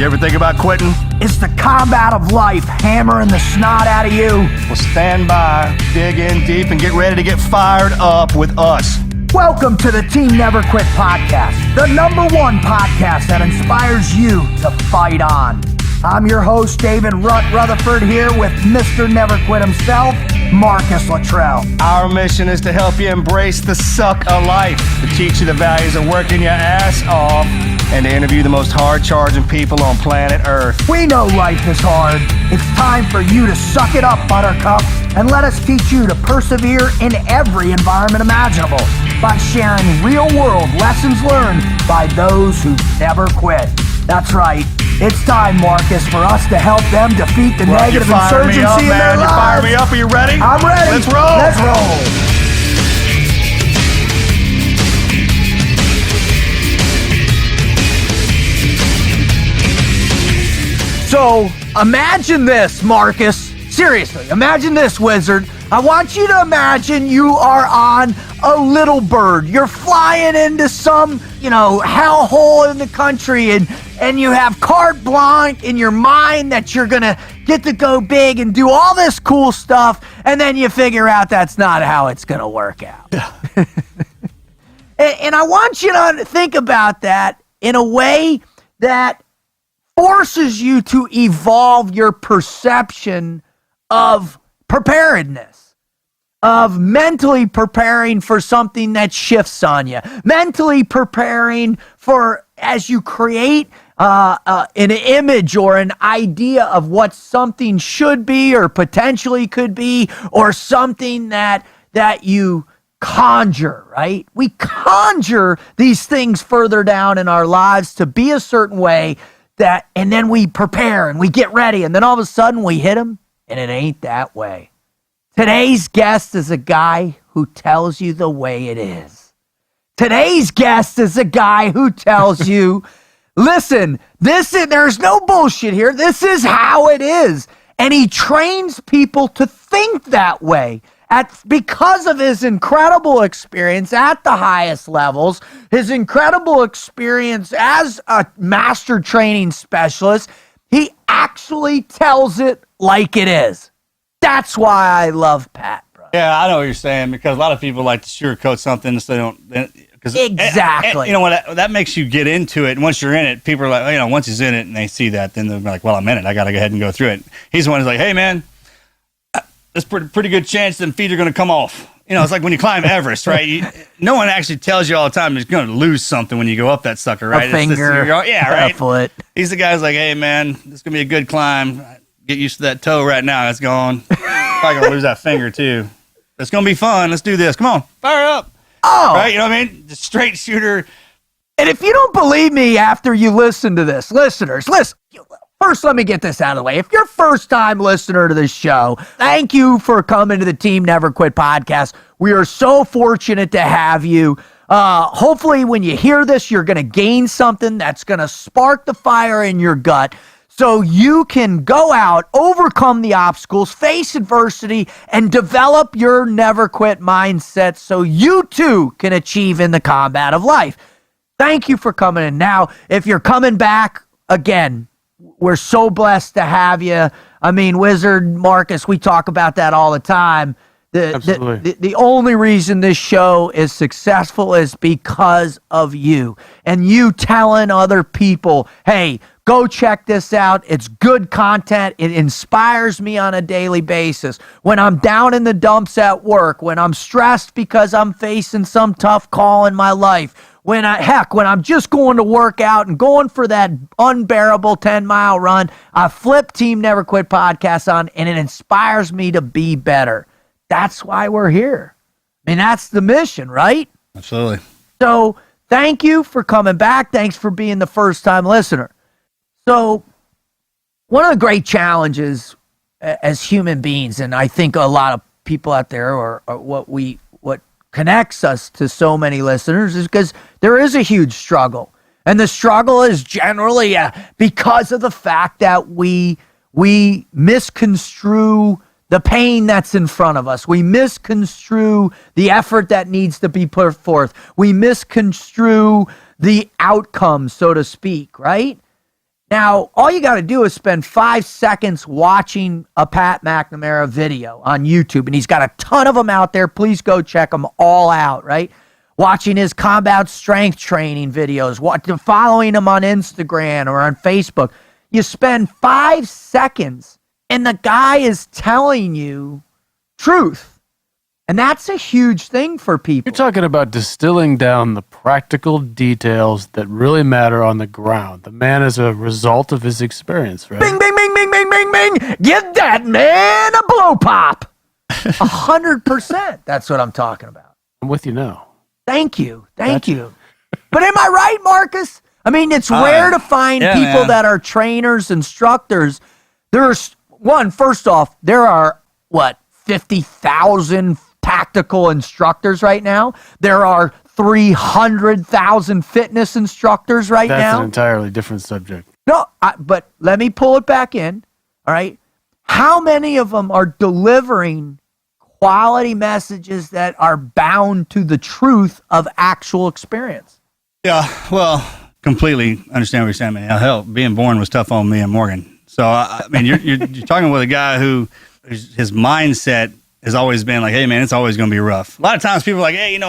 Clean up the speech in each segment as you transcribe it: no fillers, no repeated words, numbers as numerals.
You ever think about quitting? It's the combat of life hammering the snot out of you. Well, stand by, dig in deep, and get ready to get fired up with us. Welcome to the Team Never Quit podcast, the #1 podcast that inspires you to fight on. I'm your host, David Rutherford, here with Mr. Never Quit himself, Marcus Luttrell. Our mission is to help you embrace the suck of life, to teach you the values of working your ass off, and to interview the most hard-charging people on planet Earth. We know life is hard. It's time for you to suck it up, Buttercup, and let us teach you to persevere in every environment imaginable by sharing real-world lessons learned by those who never quit. That's right. It's time, Marcus, for us to help them defeat the negative insurgency in their lives. You fire me up. Are you ready? I'm ready. Let's roll. Let's roll. So, imagine this, Marcus. Seriously, imagine this, wizard. I want you to imagine you are on a little bird. You're flying into some, hellhole in the country, and you have carte blanche in your mind that you're gonna get to go big and do all this cool stuff, and then you figure out that's not how it's gonna work out. And I want you to think about that in a way that forces you to evolve your perception of preparedness, of mentally preparing for something that shifts on you, mentally preparing for, as you create an image or an idea of what something should be or potentially could be, or something that you conjure, right? We conjure these things further down in our lives to be a certain way, and then we prepare and we get ready, and then all of a sudden we hit them, and it ain't that way. Today's guest is a guy who tells you the way it is. Today's guest is a guy who tells you, listen, there's no bullshit here. This is how it is. And he trains people to think that way. Because of his incredible experience at the highest levels, his incredible experience as a master training specialist, he actually tells it like it is. That's why I love Pat, bro. Yeah, I know what you're saying, because a lot of people like to sugarcoat something so they don't. Exactly. And you know what? That makes you get into it. And once you're in it, people are like, once he's in it and they see that, then they're like, well, I'm in it. I got to go ahead and go through it. He's the one who's like, hey, man, there's pretty good chance them feet are going to come off. It's like when you climb Everest, right? No one actually tells you all the time you're going to lose something when you go up that sucker, right? A finger, right? A foot. He's the guy who's like, hey, man, this is going to be a good climb. Get used to that toe right now. It's gone. Probably going to lose that finger, too. It's going to be fun. Let's do this. Come on. Fire up. Oh. Right? You know what I mean? The straight shooter. And if you don't believe me after you listen to this, listeners, listen. First, let me get this out of the way. If you're a first-time listener to this show, thank you for coming to the Team Never Quit podcast. We are so fortunate to have you. Hopefully, when you hear this, you're going to gain something that's going to spark the fire in your gut so you can go out, overcome the obstacles, face adversity, and develop your never quit mindset so you, too, can achieve in the combat of life. Thank you for coming in. Now, if you're coming back, again, we're so blessed to have you. I mean, Wizard, Marcus, we talk about that all the time. The only reason this show is successful is because of you. And you telling other people, hey, go check this out. It's good content. It inspires me on a daily basis. When I'm down in the dumps at work, when I'm stressed because I'm facing some tough call in my life, when I'm just going to work out and going for that unbearable 10-mile run, I flip Team Never Quit podcast on, and it inspires me to be better. That's why we're here. I mean, that's the mission, right? Absolutely. So thank you for coming back. Thanks for being the first-time listener. So one of the great challenges as human beings, and I think a lot of people out there are what connects us to so many listeners, is because there is a huge struggle. And the struggle is generally because of the fact that we misconstrue the pain that's in front of us. We misconstrue the effort that needs to be put forth. We misconstrue the outcome, so to speak, right? Now, all you got to do is spend 5 seconds watching a Pat McNamara video on YouTube, and he's got a ton of them out there. Please go check them all out, right? Watching his combat strength training videos, following him on Instagram or on Facebook. You spend 5 seconds, and the guy is telling you truth. And that's a huge thing for people. You're talking about distilling down the practical details that really matter on the ground. The man is a result of his experience, right? Bing, bing, bing, bing, bing, bing, bing. Give that man a blow pop. 100%. That's what I'm talking about. I'm with you now. Thank you. Thank you. But am I right, Marcus? I mean, it's rare to find people that are trainers, instructors. There's first off, there are 50,000 tactical instructors right now. There are 300,000 fitness instructors right now. That's an entirely different subject. No, but let me pull it back in. All right. How many of them are delivering quality messages that are bound to the truth of actual experience? Yeah, well, completely understand what you're saying, man. Hell, being born was tough on me and Morgan. So, I mean, you're talking with a guy who his mindset has always been like, hey, man, it's always going to be rough. A lot of times people are like, hey,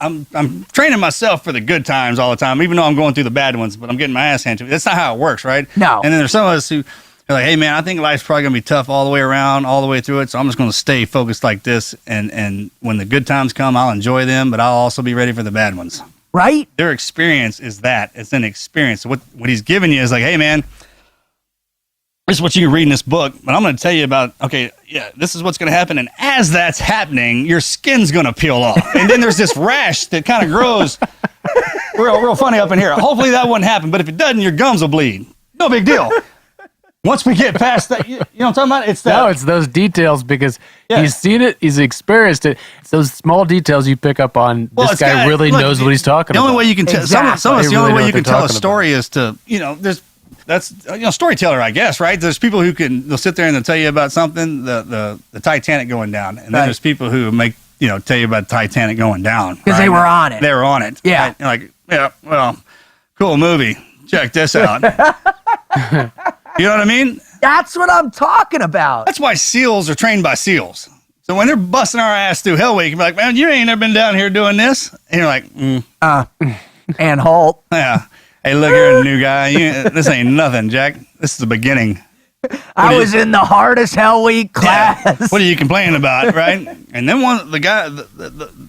I'm training myself for the good times all the time, even though I'm going through the bad ones, but I'm getting my ass handed to me. That's not how it works, right? No. And then there's some of us who are like, hey, man, I think life's probably going to be tough all the way around, all the way through it, so I'm just going to stay focused like this, and when the good times come, I'll enjoy them, but I'll also be ready for the bad ones. Right? Their experience is that. It's an experience. So what he's giving you is like, hey, man, this is what you can read in this book, but I'm going to tell you about, this is what's going to happen. And as that's happening, your skin's going to peel off. And then there's this rash that kind of grows real funny up in here. Hopefully that wouldn't happen. But if it doesn't, your gums will bleed. No big deal. Once we get past that, you know what I'm talking about? It's that. No, it's those details because he's seen it, he's experienced it. It's those small details you pick up on. Well, this guy really knows what he's talking about. The only way you can tell, exactly. some of us, the only way you can tell a story is to, that's storyteller, I guess, right? There's people who they'll sit there and they'll tell you about something, the Titanic going down, and then there's people who tell you about the Titanic going down because they were on it. They were on it. Yeah. Right? Like, well, cool movie. Check this out. You know what I mean? That's what I'm talking about. That's why SEALs are trained by SEALs. So when they're busting our ass through Hell Week, you're like, man, you ain't never been down here doing this, and you're like, and Holt. Yeah. Hey, look, you're a new guy. This ain't nothing, Jack. This is the beginning. I was in the hardest Hell Week class. Yeah. What are you complaining about, right? And then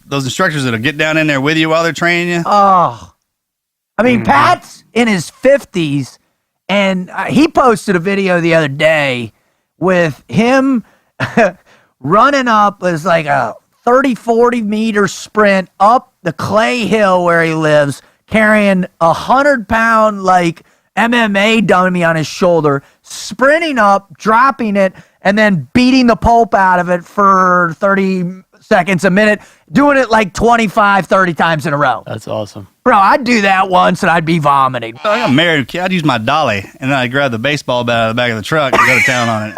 those instructors that'll get down in there with you while they're training you. Oh, I mean, Pat's in his 50s, and he posted a video the other day with him running up as like a 30, 40 meter sprint up the clay hill where he lives, carrying 100-pound MMA dummy on his shoulder, sprinting up, dropping it, and then beating the pulp out of it for 30 seconds a minute, doing it 25, 30 times in a row. That's awesome. Bro, I'd do that once and I'd be vomiting. I got married kid. I'd use my dolly, and then I'd grab the baseball bat out of the back of the truck and go to town on it.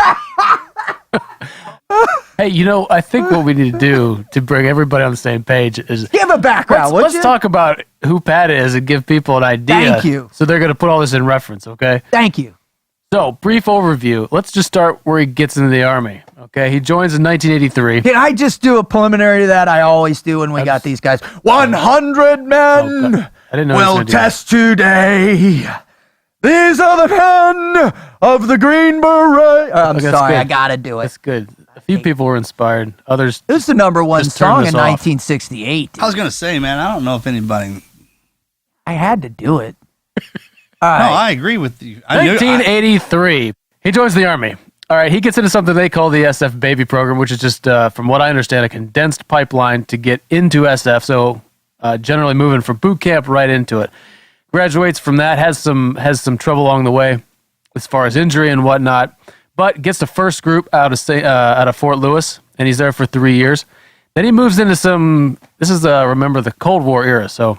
Hey, I think what we need to do to bring everybody on the same page is give a background. Let's talk about who Pat is and give people an idea. Thank you. So they're going to put all this in reference, okay? Thank you. So, brief overview. Let's just start where he gets into the Army, okay? He joins in 1983. Can I just do a preliminary to that? I always do when we got these guys. 100 men I didn't know will test today. These are the men of the Green Beret. I'm sorry, good. I got to do it. That's good. A few people were inspired. Others. It was the number one just turned song us in off. 1968. Dude. I was going to say, man, I don't know if anybody... I had to do it. All right. No, I agree with you. 1983. He joins the Army. All right, he gets into something they call the SF Baby program, which is just, from what I understand, a condensed pipeline to get into SF. So generally moving from boot camp right into it. Graduates from that, has some trouble along the way as far as injury and whatnot, but gets the first group out of Fort Lewis, and he's there for 3 years. Then he moves into this is remember the Cold War era, so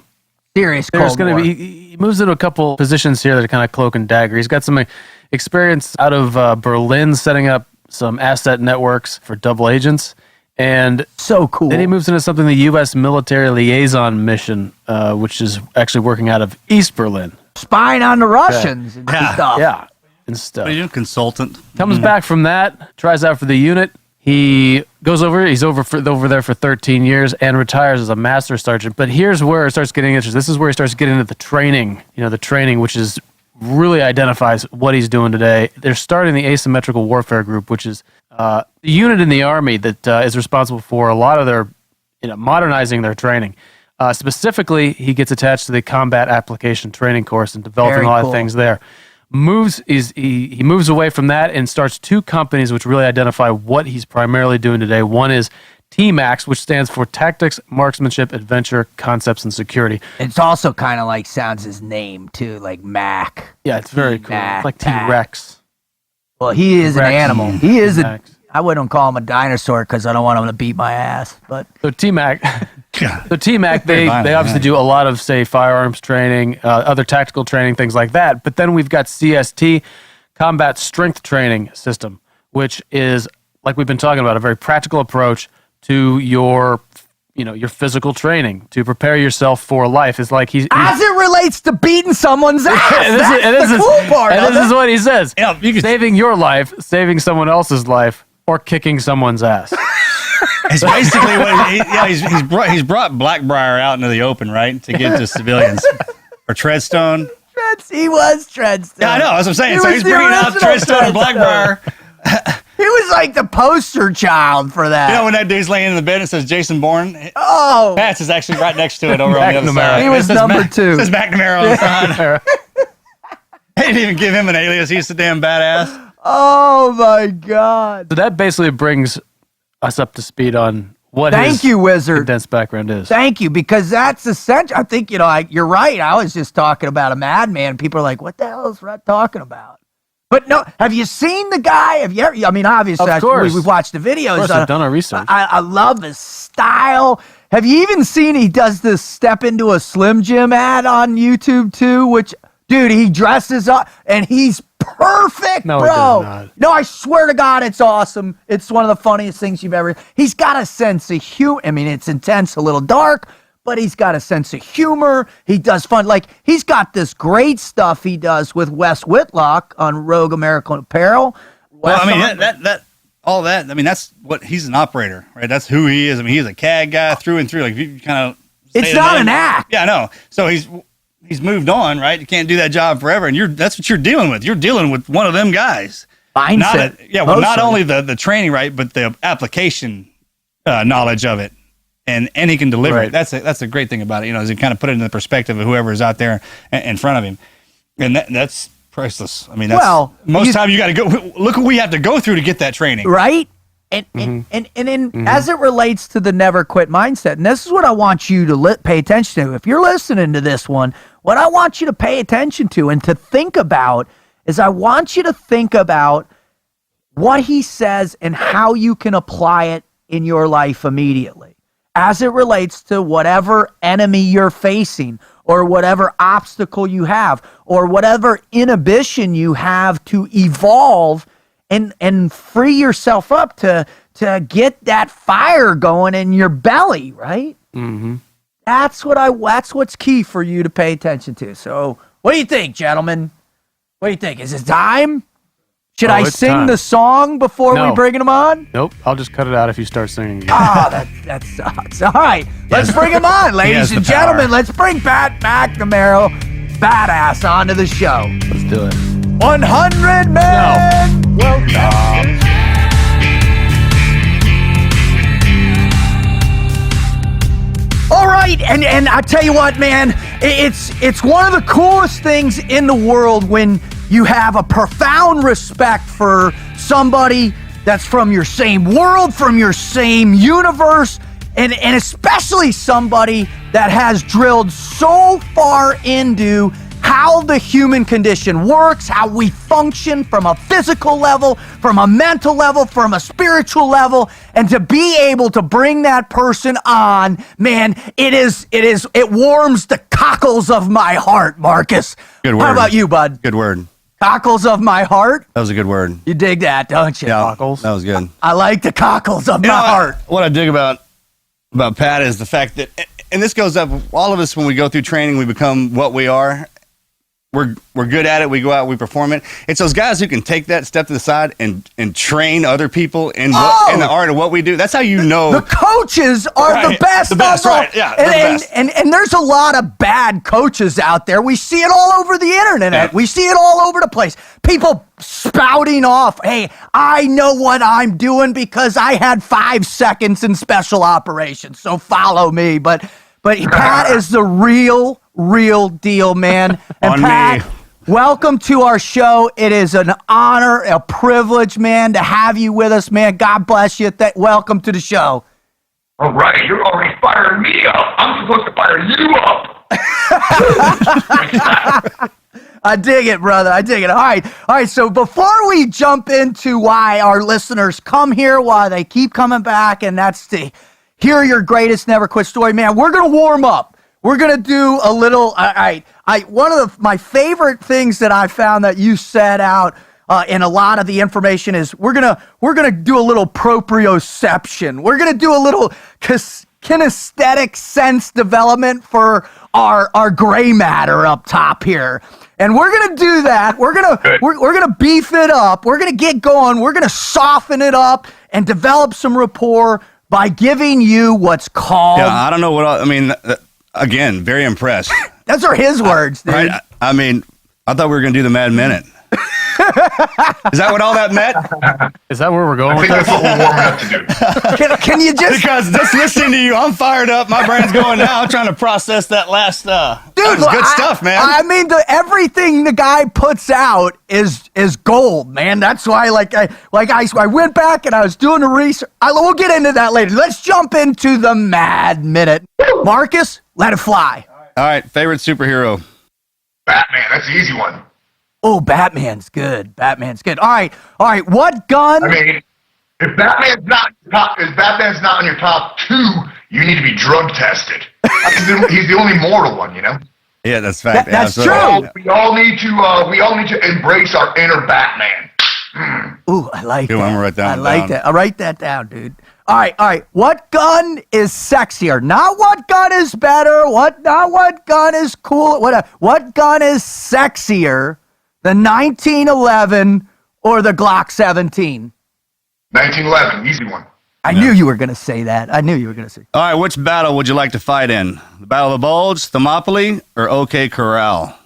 Serious there's Cold going War. to be, he moves into a couple positions here that are kind of cloak and dagger. He's got some experience out of Berlin setting up some asset networks for double agents. And so cool. then he moves into something, the U.S. Military Liaison Mission, which is actually working out of East Berlin. spying on the Russians and stuff. Yeah, and stuff. What are you doing, consultant? Comes back from that, tries out for the unit. He goes over. He's over there for 13 years and retires as a master sergeant. But here's where it starts getting interesting. This is where he starts getting into the training. The training, which is really identifies what he's doing today. They're starting the Asymmetrical Warfare Group, which is the unit in the Army that is responsible for a lot of their, modernizing their training. Specifically, he gets attached to the Combat Application Training course and developing a lot of things there. He moves away from that and starts two companies which really identify what he's primarily doing today. One is TMAX, which stands for Tactics, Marksmanship, Adventure, Concepts, and Security. It's also kind of like sounds his name too, like Mac. Yeah, it's very cool. It's like T-Rex. Well, he is an animal. He is T-Max. I wouldn't call him a dinosaur because I don't want him to beat my ass. But So TMAC, they obviously do a lot of, say, firearms training, other tactical training, things like that. But then we've got CST, Combat Strength Training System, which is, like we've been talking about, a very practical approach to your physical training to prepare yourself for life. It's like he's as it relates to beating someone's ass. That's the cool part. And this is what he says: you can saving your life, saving someone else's life, or kicking someone's ass. It's basically what he's brought Blackbriar out into the open, right, to get to civilians or Treadstone. He was Treadstone. Yeah, I know. That's what I'm saying. He So was he's the bringing out original Treadstone and Blackbriar. He was like the poster child for that. When that dude's laying in the bed and it says Jason Bourne, Oh, Pat's is actually right next to it over on the other McNamara. side. He was It says number two. It says McNamara on the side. They didn't even give him an alias. He's a damn badass. oh my God! So that basically brings us up to speed on what Thank his you, Wizard. condensed background is. Thank you, because that's essential. I think you're right. I was just talking about a madman. People are like, "What the hell is Rhett talking about?" But no, have you seen the guy? Have you ever? I mean, obviously, Of course. we've watched the videos. Of course, I've done our research. I love his style. Have you even seen he does this step into a Slim Jim ad on YouTube too? Which, dude, he dresses up and he's perfect, No, he bro. does not. No, I swear to God, it's awesome. It's one of the funniest things you've ever. He's got a sense of humor. I mean, it's intense, a little dark, but he's got a sense of humor. He does fun. Like, he's got this great stuff he does with Wes Whitlock on Rogue American Apparel. Well, I mean, Wes I mean, that's what he's an operator, right? That's who he is. I mean, he's a CAD guy through and through. Like, you kind of. It's not an act. Yeah, I know. So he's moved on, right? You can't do that job forever, and that's what you're dealing with. You're dealing with one of them guys. Mindset. Not only the training, right, but the application knowledge of it. And he can deliver it. That's a great thing about it, is he kind of put it in the perspective of whoever is out there in front of him, and that's priceless. I mean, most time you got to go. Look what we have to go through to get that training, right? And as it relates to the never quit mindset, and this is what I want you to pay attention to. If you're listening to this one, what I want you to pay attention to and to think about is I want you to think about what he says and how you can apply it in your life immediately, as it relates to whatever enemy you're facing or whatever obstacle you have or whatever inhibition you have to evolve and free yourself up to get that fire going in your belly, right? Mm-hmm. That's what's key for you to pay attention to. So what do you think, gentlemen? What do you think? Is it time? Should I sing time. the song before we bring him on? Nope. I'll just cut it out if you start singing again. That sucks. All right, let's bring him on, ladies and gentlemen. Let's bring Pat McNamara, badass, onto the show. Let's do it. 100 men. Welcome. All right, and I tell you what, man, it's one of the coolest things in the world when you have a profound respect for somebody that's from your same world, from your same universe, and especially somebody that has drilled so far into how the human condition works, how we function from a physical level, from a mental level, from a spiritual level, and to be able to bring that person on, man, it warms the cockles of my heart, Marcus. Good word. How about you, bud? Good word. Cockles of my heart? That was a good word. You dig that, don't you? Yeah, Cockles. that was good. I like the cockles of my heart. What I dig about Pat is the fact that, and this goes up, all of us when we go through training, we become what we are. we're good at it. We go out, we perform it. It's those guys who can take that step to the side and train other people in the art of what we do. That's how you know. The coaches are the best. The best, right? Yeah, they're the best. And there's a lot of bad coaches out there. We see it all over the internet. Yeah. We see it all over the place. People spouting off, hey, I know what I'm doing because I had 5 seconds in special operations, so follow me. But Pat is the real deal, man. And On Pat, me. welcome to our show. It is an honor, a privilege, man, to have you with us, man. God bless you. Welcome to the show. All right, you're already firing me up. I'm supposed to fire you up. I dig it, brother. I dig it. All right. So before we jump into why our listeners come here, why they keep coming back, and that's to hear your greatest never quit story, man, we're going to warm up. We're going to do a little, one of my favorite things that I found that you set out in a lot of the information is we're going to do a little proprioception. We're going to do a little kinesthetic sense development for our gray matter up top here. And we're going to do that. We're going to beef it up. We're going to get going. We're going to soften it up and develop some rapport by giving you what's called. Yeah, I don't know what I mean. Again, very impressed. Those are his words, dude. Right? I mean, I thought we were going to do the Mad Minute. Is that what all that meant? Is that where we're going I with think this? that's what we're warming up to do. Can you just... Because just listening to you, I'm fired up. My brain's going now. I'm trying to process that last. That was good stuff, man. I mean, everything the guy puts out is gold, man. That's why, I went back and I was doing the research. We'll get into that later. Let's jump into the Mad Minute. Marcus, let it fly. All right, favorite superhero. Batman, that's the easy one. Oh, Batman's good. All right. What gun? I mean, if Batman's not on your top 2, you need to be drug tested. He's the only mortal one, you know. Yeah, that's fact. That's true. We all need to embrace our inner Batman. Ooh, I like Good, that. I'm gonna write that I one like down. that. I'll write that down, dude. All right. What gun is sexier? Not what gun is better. Not what gun is cool. What gun is sexier? The 1911 or the Glock 17? 1911, easy one. I knew you were going to say that. All right, which battle would you like to fight in? The Battle of the Bulge, Thermopylae, or OK Corral?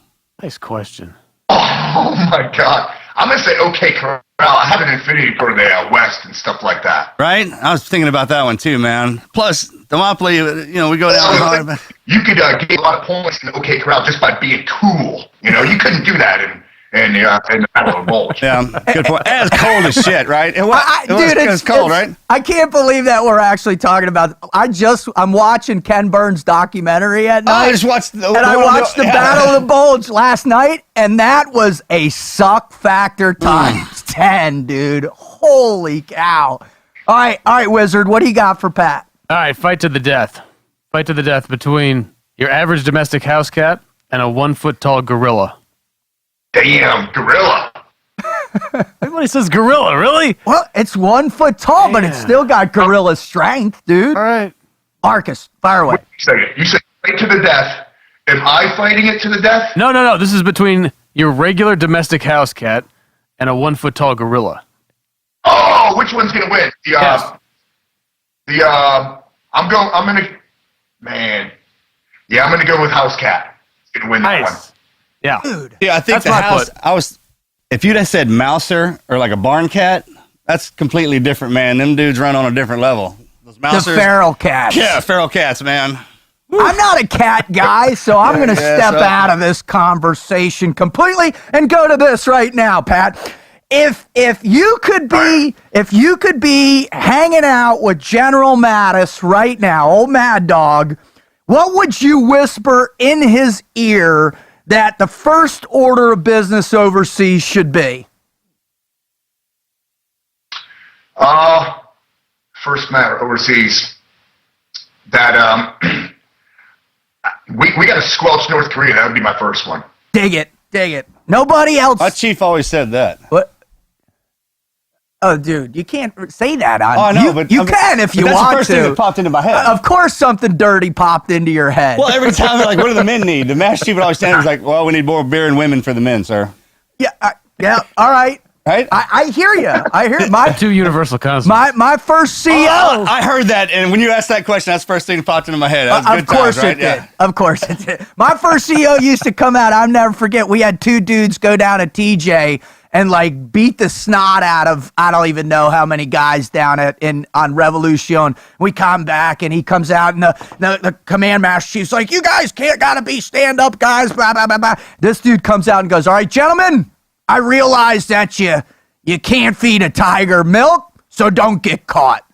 Nice question. Oh my God. I'm going to say okay, Corral. I have an affinity for the West and stuff like that. Right? I was thinking about that one too, man. Plus, Thermopylae, we go down hard. You could get a lot of points in the OK Corral just by being cool. You know, you couldn't do that in the Battle of the Bulge. Yeah, good point. And it's cold as shit, right? It was cold, right? I can't believe that we're actually talking about. I'm watching Ken Burns' documentary at night. I just watched the Battle of the Bulge last night, and that was a suck factor times 10, dude. Holy cow! All right, Wizard. What do you got for Pat? All right, fight to the death. Fight to the death between your average domestic house cat and a 1-foot-tall gorilla. Damn, gorilla. Everybody says gorilla, really? Well, it's 1 foot tall, but it's still got gorilla strength, dude. All right. Marcus, fire away. You say fight to the death. Am I fighting it to the death? No. This is between your regular domestic house cat and a 1-foot-tall gorilla. Oh, which one's gonna win? I'm gonna go with house cat. It's gonna win that one. Yeah. Dude. Yeah, I think That's my put. If you'd have said mouser or like a barn cat, that's completely different, man. Them dudes run on a different level. Those mousers. The feral cats. Yeah, feral cats, man. I'm not a cat guy, so I'm going to step out of this conversation completely and go to this right now, Pat. If you could be hanging out with General Mattis right now, old Mad Dog, what would you whisper in his ear that the first order of business overseas should be? First matter overseas. That we got to squelch North Korea. That would be my first one. Dig it. Nobody else. My chief always said that. What? Oh, dude, you can't say that on. Oh, I know, but you can if you that's want the first to. thing that popped into my head. Of course, something dirty popped into your head. Well, every time they're like, what do the men need? The master chief would always stand there and was like, well, we need more beer and women for the men, sir. yeah, all right. Right? I hear you. I hear my Two universal constants. my first CEO. I heard that, and when you asked that question, that's the first thing that popped into my head. That was Of course good times, right? it did. Of course it did. My first CEO used to come out. I'll never forget. We had two dudes go down to TJ and like beat the snot out of I don't even know how many guys down on Revolution. We come back and he comes out and the command master chief's like, "You guys gotta be stand up guys." Blah blah blah blah. This dude comes out and goes, "All right, gentlemen, I realize that you can't feed a tiger milk, so don't get caught."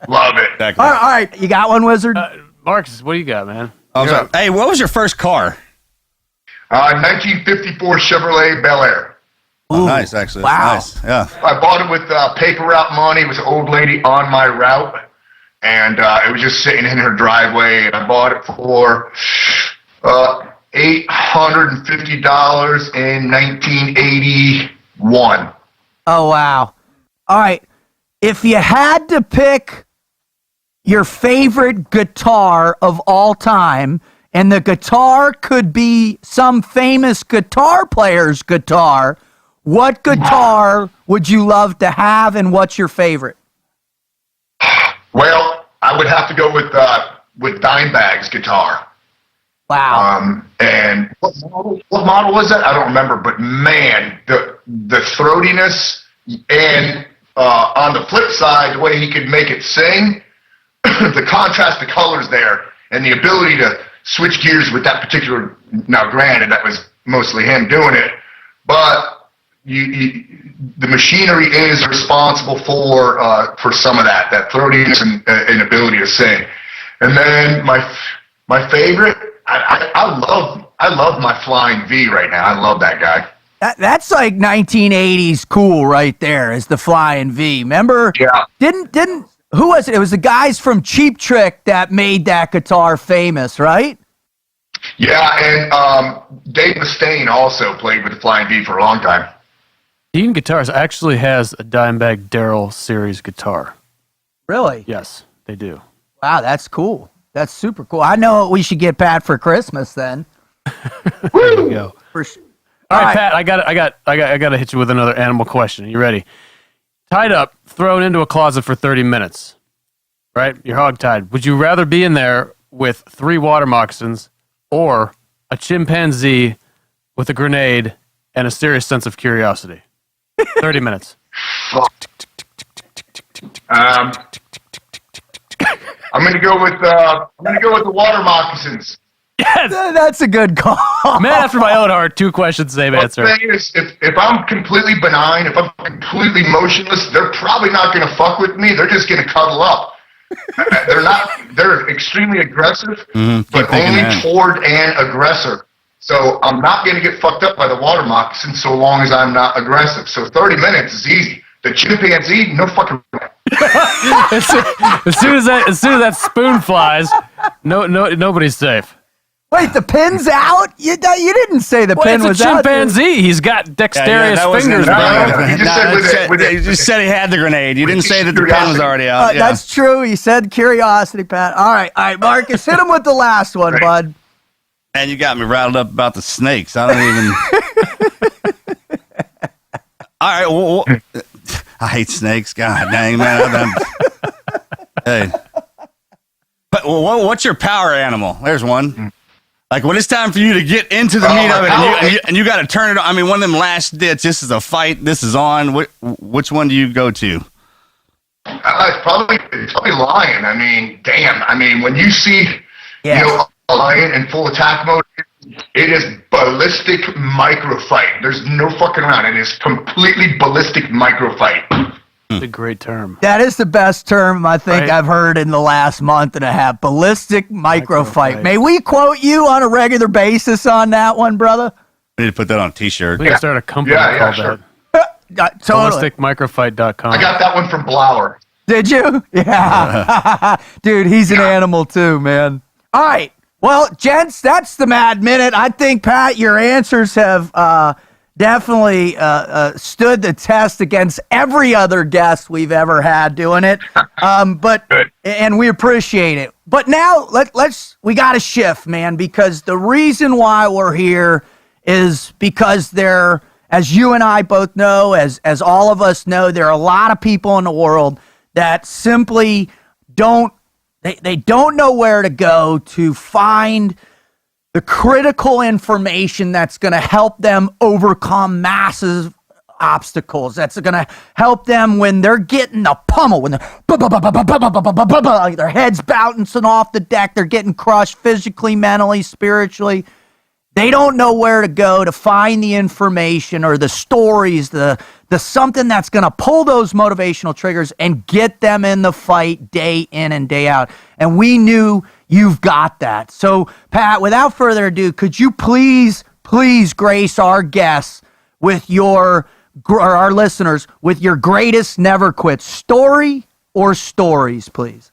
Love it. Exactly. All right, you got one, Wizard? Marcus, what do you got, man? So, hey, what was your first car? 1954 Chevrolet Bel Air. Oh, nice, actually. Wow. Nice. Yeah. I bought it with paper route money. It was an old lady on my route, and it was just sitting in her driveway. And I bought it for $850 in 1981. Oh, wow. All right. If you had to pick your favorite guitar of all time, and the guitar could be some famous guitar player's guitar, what guitar would you love to have, and what's your favorite? Well, I would have to go with Dimebag's guitar. Wow. And what model was that? I don't remember, but man, the throatiness and on the flip side, the way he could make it sing, the contrast of colors there, and the ability to switch gears with that particular. Now, granted, that was mostly him doing it, but the machinery is responsible for some of that throatiness and ability to sing. And then my favorite. I love my Flying V right now. I love that guy. That's like 1980s cool right there, is the Flying V. Remember? Yeah. Didn't who was it? It was the guys from Cheap Trick that made that guitar famous, right? Yeah, and Dave Mustaine also played with the Flying V for a long time. Dean Guitars actually has a Dimebag Darrell series guitar. Really? Yes, they do. Wow, that's cool. That's super cool. I know what we should get Pat for Christmas then. There you go. For sure. All right, Pat, I got to hit you with another animal question. You ready? Tied up, thrown into a closet for 30 minutes. Right? You're hogtied. Would you rather be in there with 3 water moccasins or a chimpanzee with a grenade and a serious sense of curiosity? 30 minutes. I'm gonna go with the water moccasins. Yes! That's a good call. Man after my own heart, 2 questions, same answer. The thing is, if I'm completely benign, if I'm completely motionless, they're probably not gonna fuck with me. They're just gonna cuddle up. They're extremely aggressive, but only toward an aggressor. So I'm not gonna get fucked up by the water moccasin so long as I'm not aggressive. So 30 minutes is easy. The chimpanzee, no fucking way. as soon as that spoon flies, nobody's safe. Wait, the pin's out? You didn't say the pin It's was a out. chimpanzee. He's got dexterous that wasn't fingers, in bro. there. He just said with it. You just said he had the grenade. You didn't say that the pen was already Oh, out. Yeah. That's true. He said curiosity, Pat. All right, Marcus, hit him with the last one, bud. And you got me rattled up about the snakes. I don't even. All right. Well, I hate snakes. God dang, man. Hey. But what's your power animal? There's one. Like when it's time for you to get into the meat of it, and you got to turn it on. I mean, one of them last ditch. This is a fight. This is on. Which one do you go to? It's probably lion. I mean, damn. I mean, when you see a lion in full attack mode, it is ballistic microfight. There's no fucking around. It is completely ballistic microfight. That's a great term. That is the best term I think Right. I've heard in the last month and a half. Ballistic microfight. Microfight. May we quote you on a regular basis on that one, brother? We need to put that on a T-shirt. We can start a company called sure. that. Totally. BallisticMicrofight.com. I got that one from Blower. Did you? Yeah. Dude, he's an animal too, man. All right. Well, gents, that's the Mad Minute. I think, Pat, your answers have definitely stood the test against every other guest we've ever had doing it. But Good. and we appreciate it. But now we got to shift, man, because the reason why we're here is because there, as you and I both know, as all of us know, there are a lot of people in the world that simply don't know where to go to find the critical information that's going to help them overcome massive obstacles. That's going to help them when they're getting the pummel, when their head's bouncing off the deck, they're getting crushed physically, mentally, spiritually. They don't know where to go to find the information or the stories, the something that's going to pull those motivational triggers and get them in the fight day in and day out. And we knew you've got that. So, Pat, without further ado, could you please grace our guests with our listeners with your greatest never quit story or stories, please?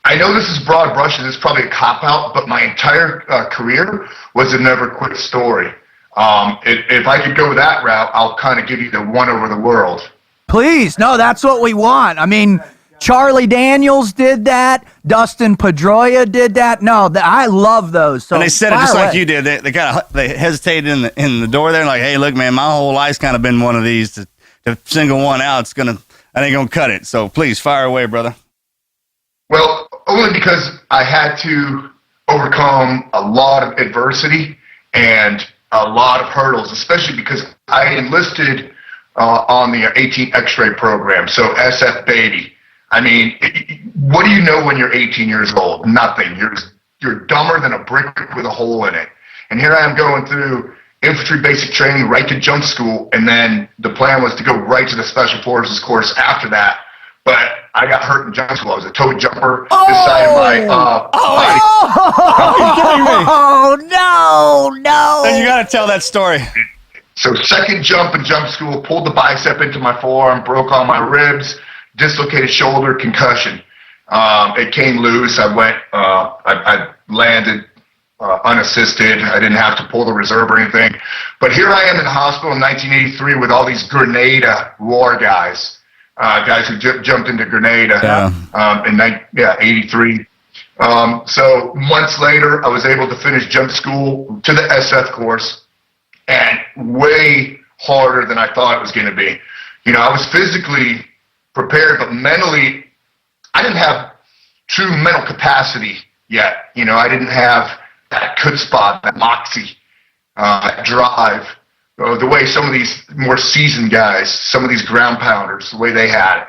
I know this is broad brushes. It's probably a cop-out, but my entire career was a never quit story. If I could go that route, I'll kind of give you the one over the world. Please. No, that's what we want. I mean, Charlie Daniels did that. Dustin Pedroia did that. No, I love those. So and they said it just like you did. They hesitated in the door there and like, hey, look, man, my whole life's kind of been one of these. To single one out, I ain't gonna cut it. So please fire away, brother. Well, only because I had to overcome a lot of adversity and a lot of hurdles, especially because I enlisted on the 18 X-ray program, so SF baby. I mean, what do you know when you're 18 years old? Nothing. You're dumber than a brick with a hole in it. And here I am going through infantry basic training right to jump school, and then the plan was to go right to the Special Forces course after that. But I got hurt in jump school. I was a toe jumper. This side of my body. Oh, no. And you got to tell that story. So second jump in jump school, pulled the bicep into my forearm, broke all my ribs, dislocated shoulder, concussion. It came loose. I landed unassisted. I didn't have to pull the reserve or anything. But here I am in the hospital in 1983 with all these Grenada war guys. Guys who jumped into Grenada in 83. So months later, I was able to finish jump school to the SF course, and way harder than I thought it was going to be. You know, I was physically prepared, but mentally, I didn't have true mental capacity yet. You know, I didn't have that chutzpah, that moxie, that drive. The way some of these more seasoned guys, some of these ground pounders, the way they had it.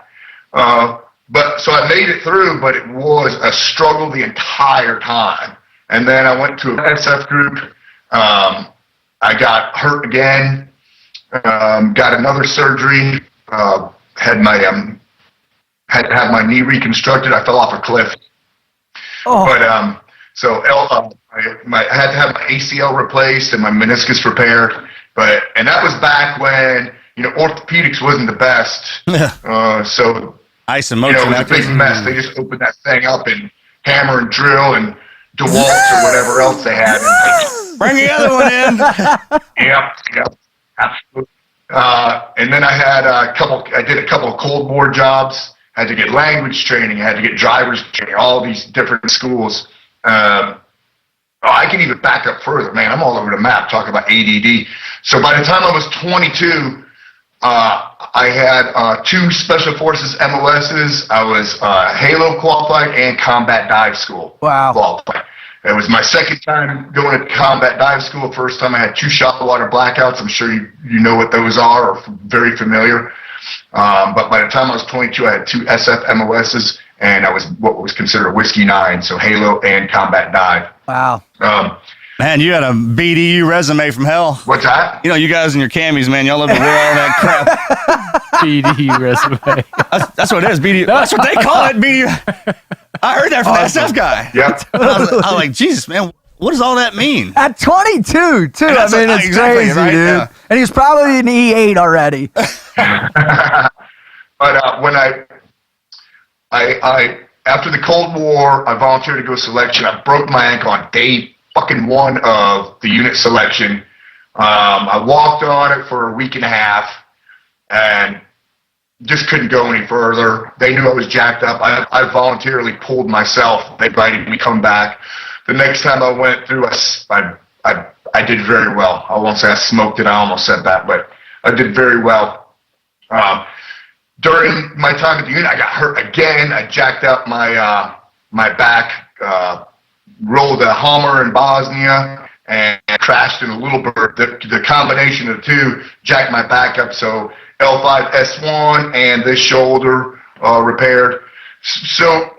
But so I made it through, but it was a struggle the entire time. And then I went to an SF group. I got hurt again, got another surgery, had to have my knee reconstructed. I fell off a cliff. Oh. But I had to have my ACL replaced and my meniscus repaired. And that was back when, you know, orthopedics wasn't the best. So Asymmetrical. it was a big mess. They just opened that thing up and hammer and drill and DeWalt or whatever else they had. Bring the other one in. Yep, absolutely. And then I did a couple of cold war jobs. Had to get language training. I had to get driver's training. All these different schools. I can even back up further, man. I'm all over the map. Talk about ADD. So by the time I was 22, I had 2 Special Forces MOSs. I was Halo qualified and Combat Dive School qualified. It was my second time going to Combat Dive School. First time I had 2 shot water blackouts. I'm sure you know what those are or very familiar. But by the time I was 22, I had 2 SF MOSs, and I was what was considered a Whiskey 9, so Halo and Combat Dive. Wow. Man, you had a BDU resume from hell. What's that? You know, you guys and your camis, man, y'all love to wear all that crap. BDU resume. That's what it is, BDU. That's what they call it, BDU. I heard that from the SF guy. Yep. I was like, Jesus, man, what does all that mean? At 22, too. I mean, it's exactly, crazy, right? dude. Yeah. And he's probably an E8 already. But when I after the Cold War, I volunteered to go selection. I broke my ankle on day fucking 1 of the unit selection. I walked on it for a week and a half and just couldn't go any further. They knew I was jacked up. I voluntarily pulled myself. They invited me to come back. The next time I went through, I did very well. I won't say I smoked it. I almost said that, but I did very well. During my time at the unit, I got hurt again. I jacked up my back, rolled a Hummer in Bosnia, and crashed in a Little Bird. The combination of the two jacked my back up, so L5S1 and this shoulder repaired. So,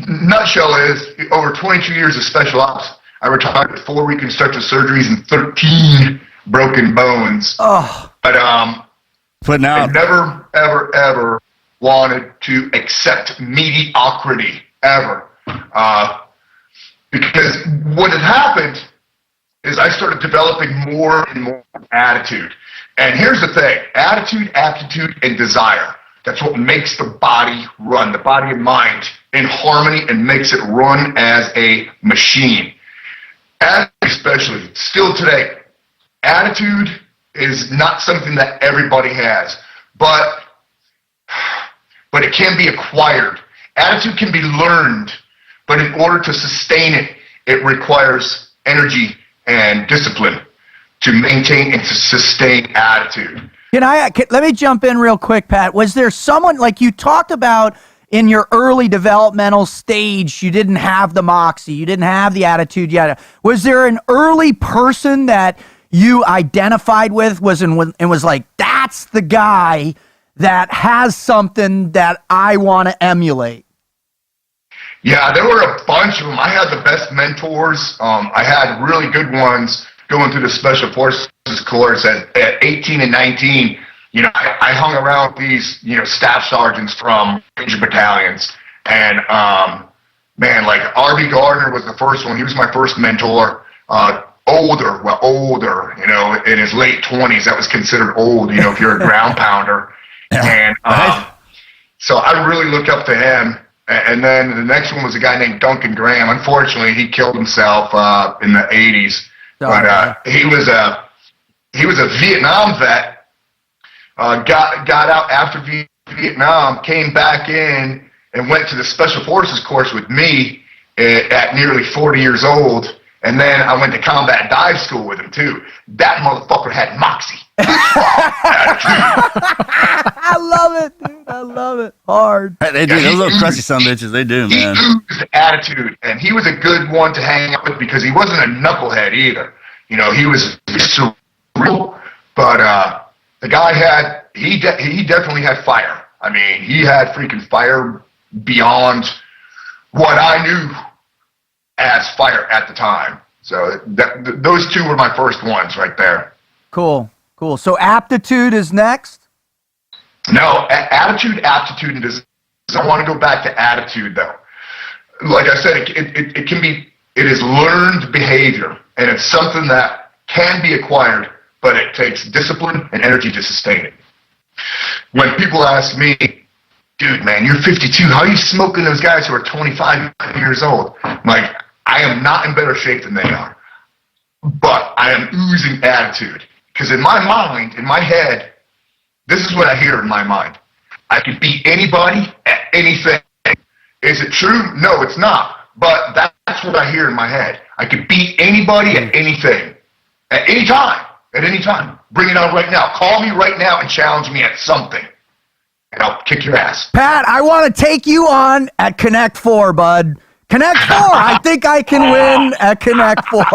nutshell is, over 22 years of special ops, I retired with 4 reconstructive surgeries and 13 broken bones. Oh. But Putting out. I never, ever, ever wanted to accept mediocrity, ever. Because what had happened is I started developing more and more attitude. And here's the thing, attitude, aptitude, and desire. That's what makes the body run, the body and mind in harmony, and makes it run as a machine. Attitude especially, still today, attitude is not something that everybody has, but it can be acquired. Attitude can be learned, but in order to sustain it, it requires energy and discipline to maintain and to sustain attitude. Let me jump in real quick, Pat. Was there someone, like you talked about in your early developmental stage, you didn't have the moxie, you didn't have the attitude yet. Was there an early person that you identified with and was like, that's the guy that has something that I want to emulate? Yeah, there were a bunch of them. I had the best mentors. I had really good ones going through the Special Forces course at 18 and 19. You know, I hung around these, staff sergeants from Ranger battalions. And, man, like R.B. Gardner was the first one. He was my first mentor. Older, in his late 20s. That was considered old, if you're a ground pounder. And so I really looked up to him. And then the next one was a guy named Duncan Graham. Unfortunately, he killed himself in the 80s. But he was a Vietnam vet. Got out after Vietnam, came back in, and went to the Special Forces course with me at nearly 40 years old. And then I went to combat dive school with him, too. That motherfucker had moxie. I love it, dude. I love it. Hard. They do. Those little crusty son of bitches, they do, man. He oozed attitude, and he was a good one to hang out with because he wasn't a knucklehead either. He was surreal, but the guy he definitely had fire. I mean, he had freaking fire beyond what I knew as fire at the time. So those two were my first ones right there. Cool. So aptitude is next? No, attitude, aptitude, and desire. I want to go back to attitude, though. Like I said, it is learned behavior, and it's something that can be acquired, but it takes discipline and energy to sustain it. When people ask me, dude, man, you're 52, how are you smoking those guys who are 25 years old? I'm like, I am not in better shape than they are, but I am oozing attitude. Because in my mind, in my head, this is what I hear in my mind. I could beat anybody at anything. Is it true? No, it's not. But that's what I hear in my head. I could beat anybody at anything. At any time. At any time. Bring it on right now. Call me right now and challenge me at something. And I'll kick your ass. Pat, I want to take you on at Connect 4, bud. Connect 4. I think I can win at Connect 4.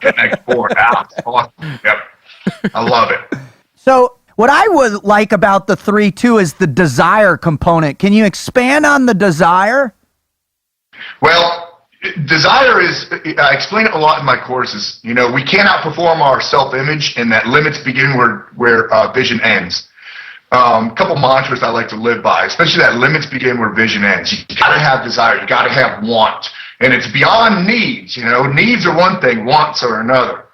Connect 4. That's awesome. Yep. I love it. So what I would like about the 3-2 is the desire component. Can you expand on the desire? Well, desire is, I explain it a lot in my courses. We can't outperform our self-image, and that limits begin where vision ends. A couple mantras I like to live by, especially that limits begin where vision ends. You gotta have desire, you gotta have want. And it's beyond needs, Needs are one thing, wants are another.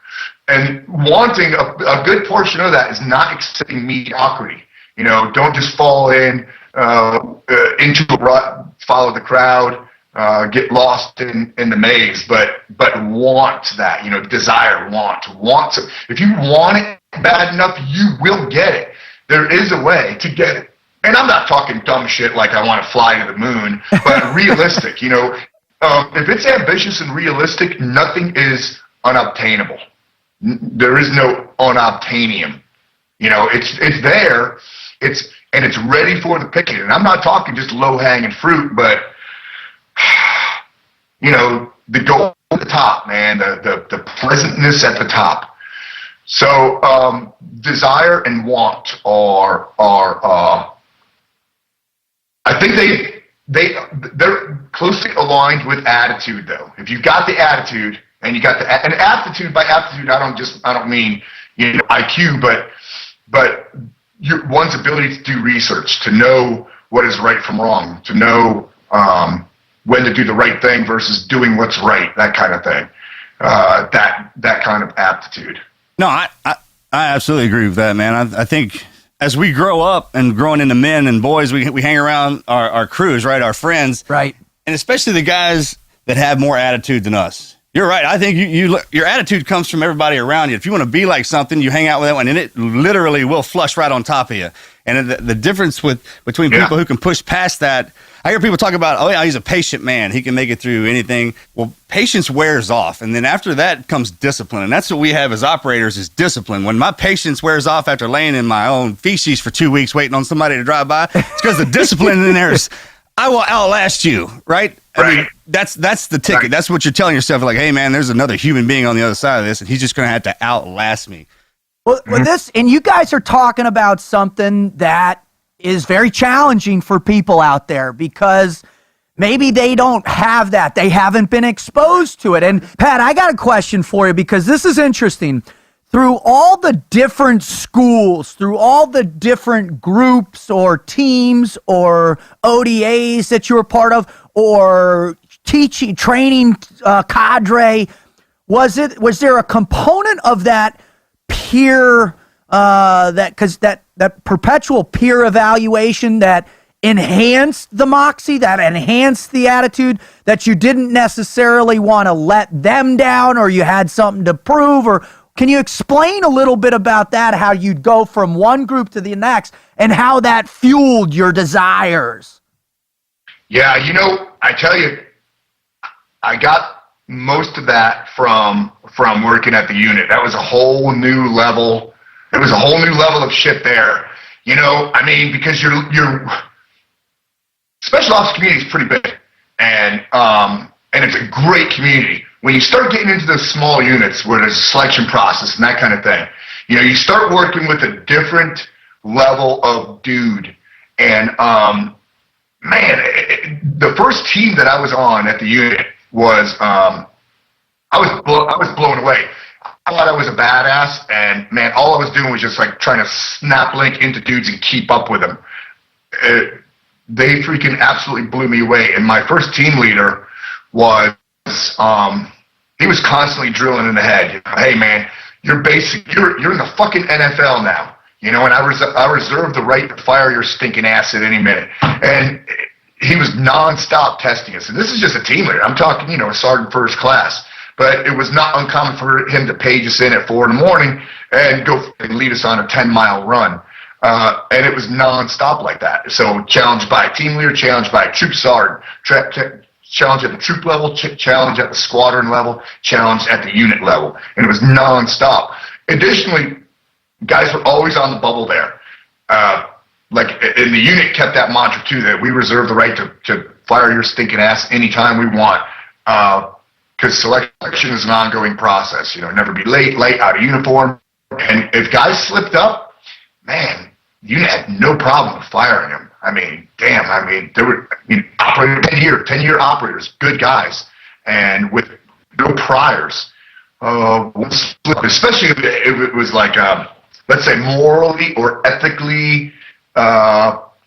And wanting, a good portion of that is not accepting mediocrity. Don't just fall into a rut, follow the crowd. get lost in the maze, but want that, desire, want to. If you want it bad enough, you will get it. There is a way to get it. And I'm not talking dumb shit like I want to fly to the moon, but realistic, if it's ambitious and realistic, nothing is unobtainable. There is no unobtainium. It's there, and it's ready for the picking. And I'm not talking just low-hanging fruit, but the goal at the top, man, the pleasantness at the top. So desire and want are I think they're closely aligned with attitude, though. If you've got the attitude and you got and aptitude, by aptitude I don't mean IQ, but one's ability to do research, to know what is right from wrong, to know when to do the right thing versus doing what's right, that kind of thing. That kind of aptitude. No, I absolutely agree with that, man. I think as we grow up and growing into men and boys, we hang around our crews, right? Our friends. Right. And especially the guys that have more attitude than us. You're right. I think your attitude comes from everybody around you. If you want to be like something, you hang out with that one, and it literally will flush right on top of you. And the difference between people who can push past that, I hear people talk about, oh yeah, he's a patient man. He can make it through anything. Well, patience wears off. And then after that comes discipline. And that's what we have as operators is discipline. When my patience wears off after laying in my own feces for 2 weeks waiting on somebody to drive by, it's because the discipline in there is, I will outlast you, right? I mean, that's the ticket. Right. That's what you're telling yourself. Like, hey, man, there's another human being on the other side of this, and he's just going to have to outlast me. Well, and you guys are talking about something that is very challenging for people out there because maybe they don't have that. They haven't been exposed to it. And Pat, I got a question for you because this is interesting. Through all the different schools, through all the different groups or teams or ODAs that you were part of or teaching, training cadre, was there a component of that peer, that perpetual peer evaluation that enhanced the moxie, that enhanced the attitude, that you didn't necessarily want to let them down or you had something to prove? Or can you explain a little bit about that, how you'd go from one group to the next and how that fueled your desires? Yeah, I tell you, I got most of that from working at the unit. That was a whole new level. It was a whole new level of shit there. Because your special ops community is pretty big, and it's a great community. When you start getting into those small units where there's a selection process and that kind of thing, you start working with a different level of dude. And the first team that I was on at the unit was I was blown away. I thought I was a badass, and man, all I was doing was just like trying to snap link into dudes and keep up with them. They freaking absolutely blew me away. And my first team leader was he was constantly drilling in the head. Hey man, you're in the fucking NFL now. And I reserve the right to fire your stinking ass at any minute. And he was nonstop testing us. And this is just a team leader. I'm talking, a sergeant first class. But it was not uncommon for him to page us in at 4 a.m. and go and lead us on a 10-mile run. And it was nonstop like that. So challenged by a team leader, challenged by a troop sergeant, challenge at the troop level, challenge at the squadron level, challenge at the unit level. And it was nonstop. Additionally, guys were always on the bubble there. And the unit kept that mantra too, that we reserve the right to fire your stinking ass anytime we want. Because selection is an ongoing process. Never be late, out of uniform. And if guys slipped up, man, the unit had no problem with firing them. There were 10-year operators, good guys, and with no priors. Especially if it was like, let's say, morally or ethically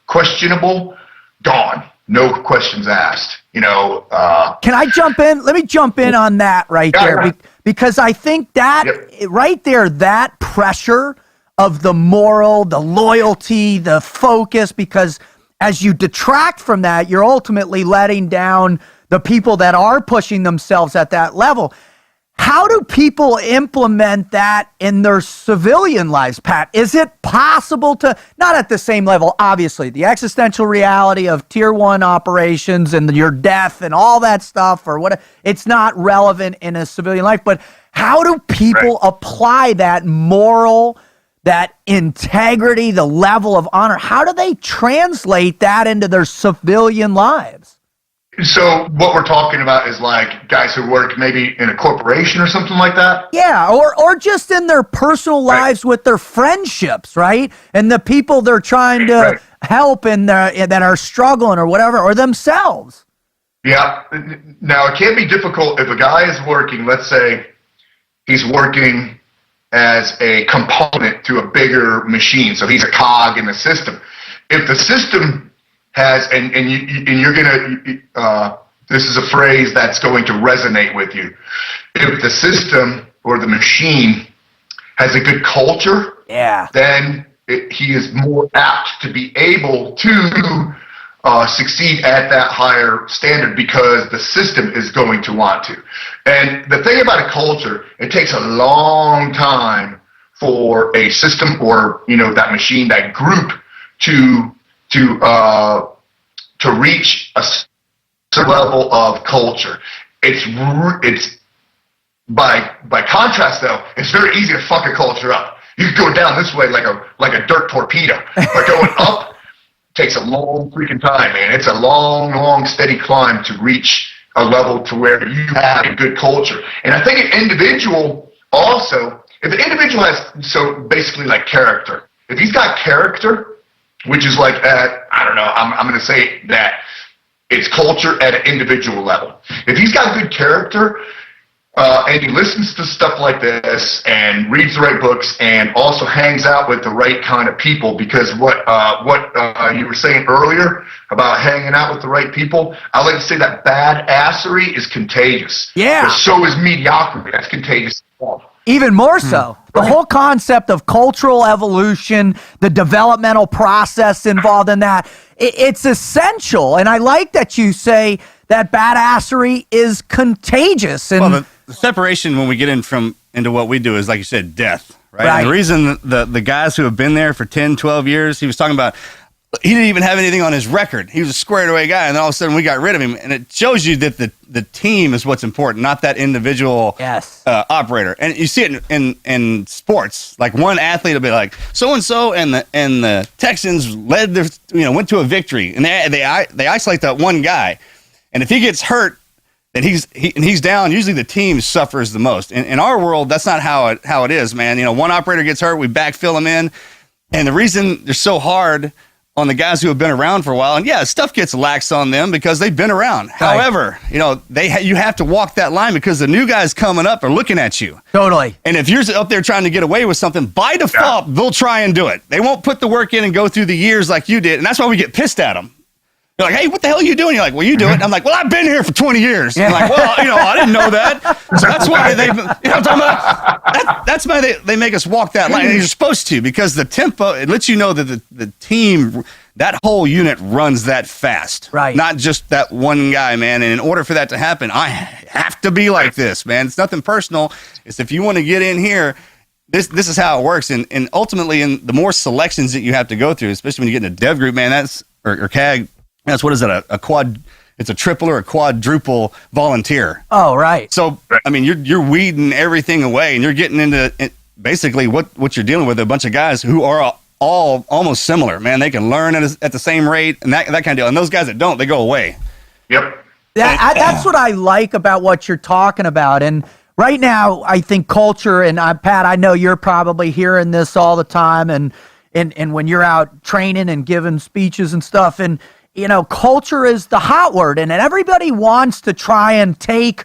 questionable, gone. No questions asked. Can I jump in? Let me jump in on that right there. Because I think that right there, that pressure of the moral, the loyalty, the focus, because as you detract from that, you're ultimately letting down the people that are pushing themselves at that level. How do people implement that in their civilian lives, Pat? Is it possible to, not at the same level, obviously, the existential reality of tier 1 operations and your death and all that stuff, or what, it's not relevant in a civilian life, but how do people apply that moral, that integrity, the level of honor? How do they translate that into their civilian lives? So what we're talking about is like guys who work maybe in a corporation or something like that? Yeah, or just in their personal lives with their friendships, right? And the people they're trying to help and that are struggling or whatever, or themselves. Yeah. Now, it can be difficult if a guy is working, let's say he's working as a component to a bigger machine. So he's a cog in the system. If the system has, and you're gonna, this is a phrase that's going to resonate with you. If the system or the machine has a good culture, then he is more apt to be able to succeed at that higher standard because the system is going to want to. And the thing about a culture, it takes a long time for a system or, that machine, that group to reach a certain level of culture. It's by contrast though, it's very easy to fuck a culture up. You can go down this way like a dirt torpedo, but going up takes a long freaking time, man. It's a long, steady climb to reach a level to where you have a good culture. And I think an individual also, if the individual has, so basically like character, if he's got character, which is like I don't know, I'm going to say that it's culture at an individual level. If he's got good character and he listens to stuff like this and reads the right books and also hangs out with the right kind of people, because what you were saying earlier about hanging out with the right people, I like to say that badassery is contagious. Yeah. But so is mediocrity. That's contagious. Even more so. The whole concept of cultural evolution, the developmental process involved in that, it's essential. And I like that you say that badassery is contagious. And well, the separation when we get into what we do is, like you said, death, right? And the reason the guys who have been there for 10, 12 years, he was talking about, he didn't even have anything on his record. He was a squared away guy, and then all of a sudden we got rid of him. And it shows you that the team is what's important, not that individual operator. And you see it in sports. Like one athlete will be like, so-and-so and the Texans led their, went to a victory. And they isolate that one guy. And if he gets hurt, and he's down, usually the team suffers the most. In our world, that's not how it is, man. One operator gets hurt, we backfill him in. And the reason they're so hard on the guys who have been around for a while, and stuff gets lax on them because they've been around. Right. However, you have to walk that line because the new guys coming up are looking at you. Totally. And if you're up there trying to get away with something, by default, they'll try and do it. They won't put the work in and go through the years like you did, and that's why we get pissed at them. They're like, hey, what the hell are you doing? You're like, well, you do it. And I'm like, well, I've been here for 20 years. Yeah. I'm like, well, I didn't know that. So that's why that's why they make us walk that line. And you're supposed to, because the tempo, it lets you know that the team, that whole unit runs that fast. Right. Not just that one guy, man. And in order for that to happen, I have to be like this, man. It's nothing personal. It's if you want to get in here, this is how it works. And ultimately, in the more selections that you have to go through, especially when you get in a dev group, man, or CAG, that's what is it? A quad? It's a triple or a quadruple volunteer. Oh, right. So I mean, you're weeding everything away, and you're getting into basically what you're dealing with. A bunch of guys who are all almost similar. Man, they can learn at the same rate, and that kind of deal. And those guys that don't, they go away. Yep. That's what I like about what you're talking about. And right now, I think culture, and Pat, I know you're probably hearing this all the time, and when you're out training and giving speeches and stuff, and culture is the hot word, and everybody wants to try and take,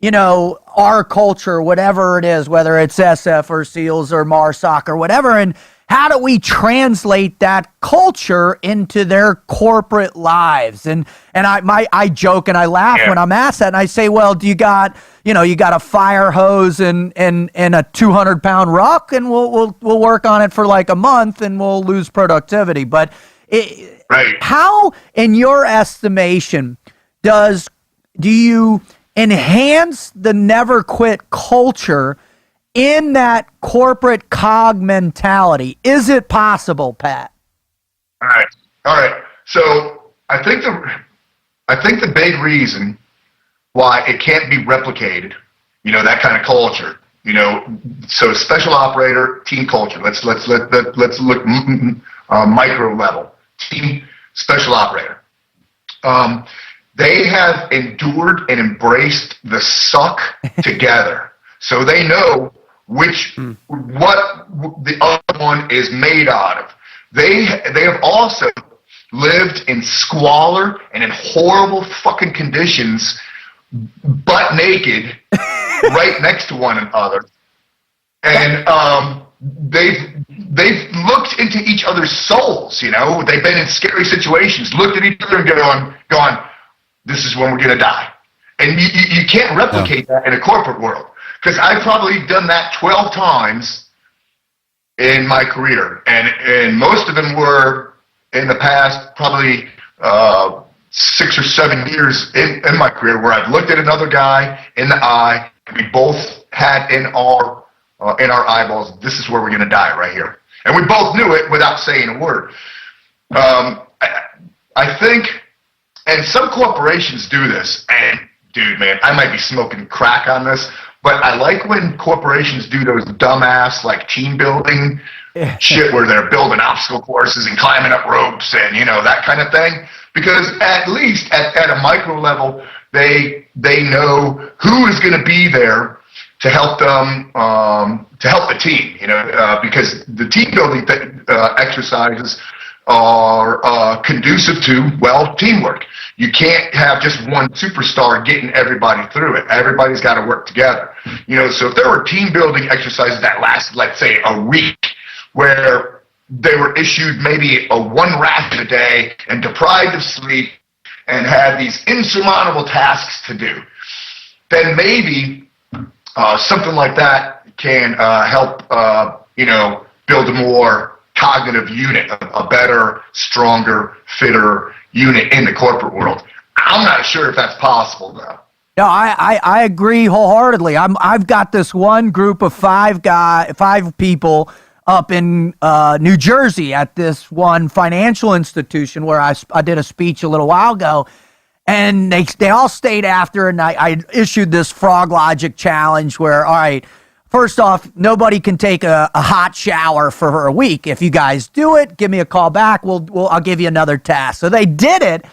our culture, whatever it is, whether it's SF or SEALs or MARSOC or whatever, and how do we translate that culture into their corporate lives? And I joke and I laugh when I'm asked that, and I say, well, do you got a fire hose and a 200-pound ruck, and we'll work on it for like a month and we'll lose productivity, but how, in your estimation, does do you enhance the never quit culture in that corporate cog mentality? Is it possible, Pat? All right. So I think the big reason why it can't be replicated, that kind of culture, so special operator team culture. Let's look micro level team special operator. They have endured and embraced the suck together, so they know what the other one is made out of. They have also lived in squalor and in horrible fucking conditions, butt naked, right next to one another, and they've looked into each other's souls. They've been in scary situations, looked at each other and gone, this is when we're gonna die, and you can't replicate that in a corporate world, because I've probably done that 12 times in my career, and most of them were in the past probably 6 or 7 years in my career, where I've looked at another guy in the eye, and we both had in our eyeballs, this is where we're going to die right here, and we both knew it without saying a word. I think, and some corporations do this, and dude, man, I might be smoking crack on this, but I like when corporations do those dumbass like team building shit where they're building obstacle courses and climbing up ropes and that kind of thing, because at least at a micro level they know who is going to be there to help them, to help the team, because the team building exercises are conducive to, teamwork. You can't have just one superstar getting everybody through it. Everybody's got to work together. So if there were team building exercises that lasted, let's say, a week, where they were issued maybe a 1 ration a day and deprived of sleep and had these insurmountable tasks to do, then maybe something like that can help, build a more cognitive unit, a better, stronger, fitter unit in the corporate world. I'm not sure if that's possible, though. No, I agree wholeheartedly. I've got this one group of 5 people up in New Jersey at this one financial institution where I did a speech a little while ago, and they all stayed after, and I issued this frog logic challenge where, all right, first off, nobody can take a hot shower for a week. If you guys do it, give me a call back. I'll give you another task. So they did it.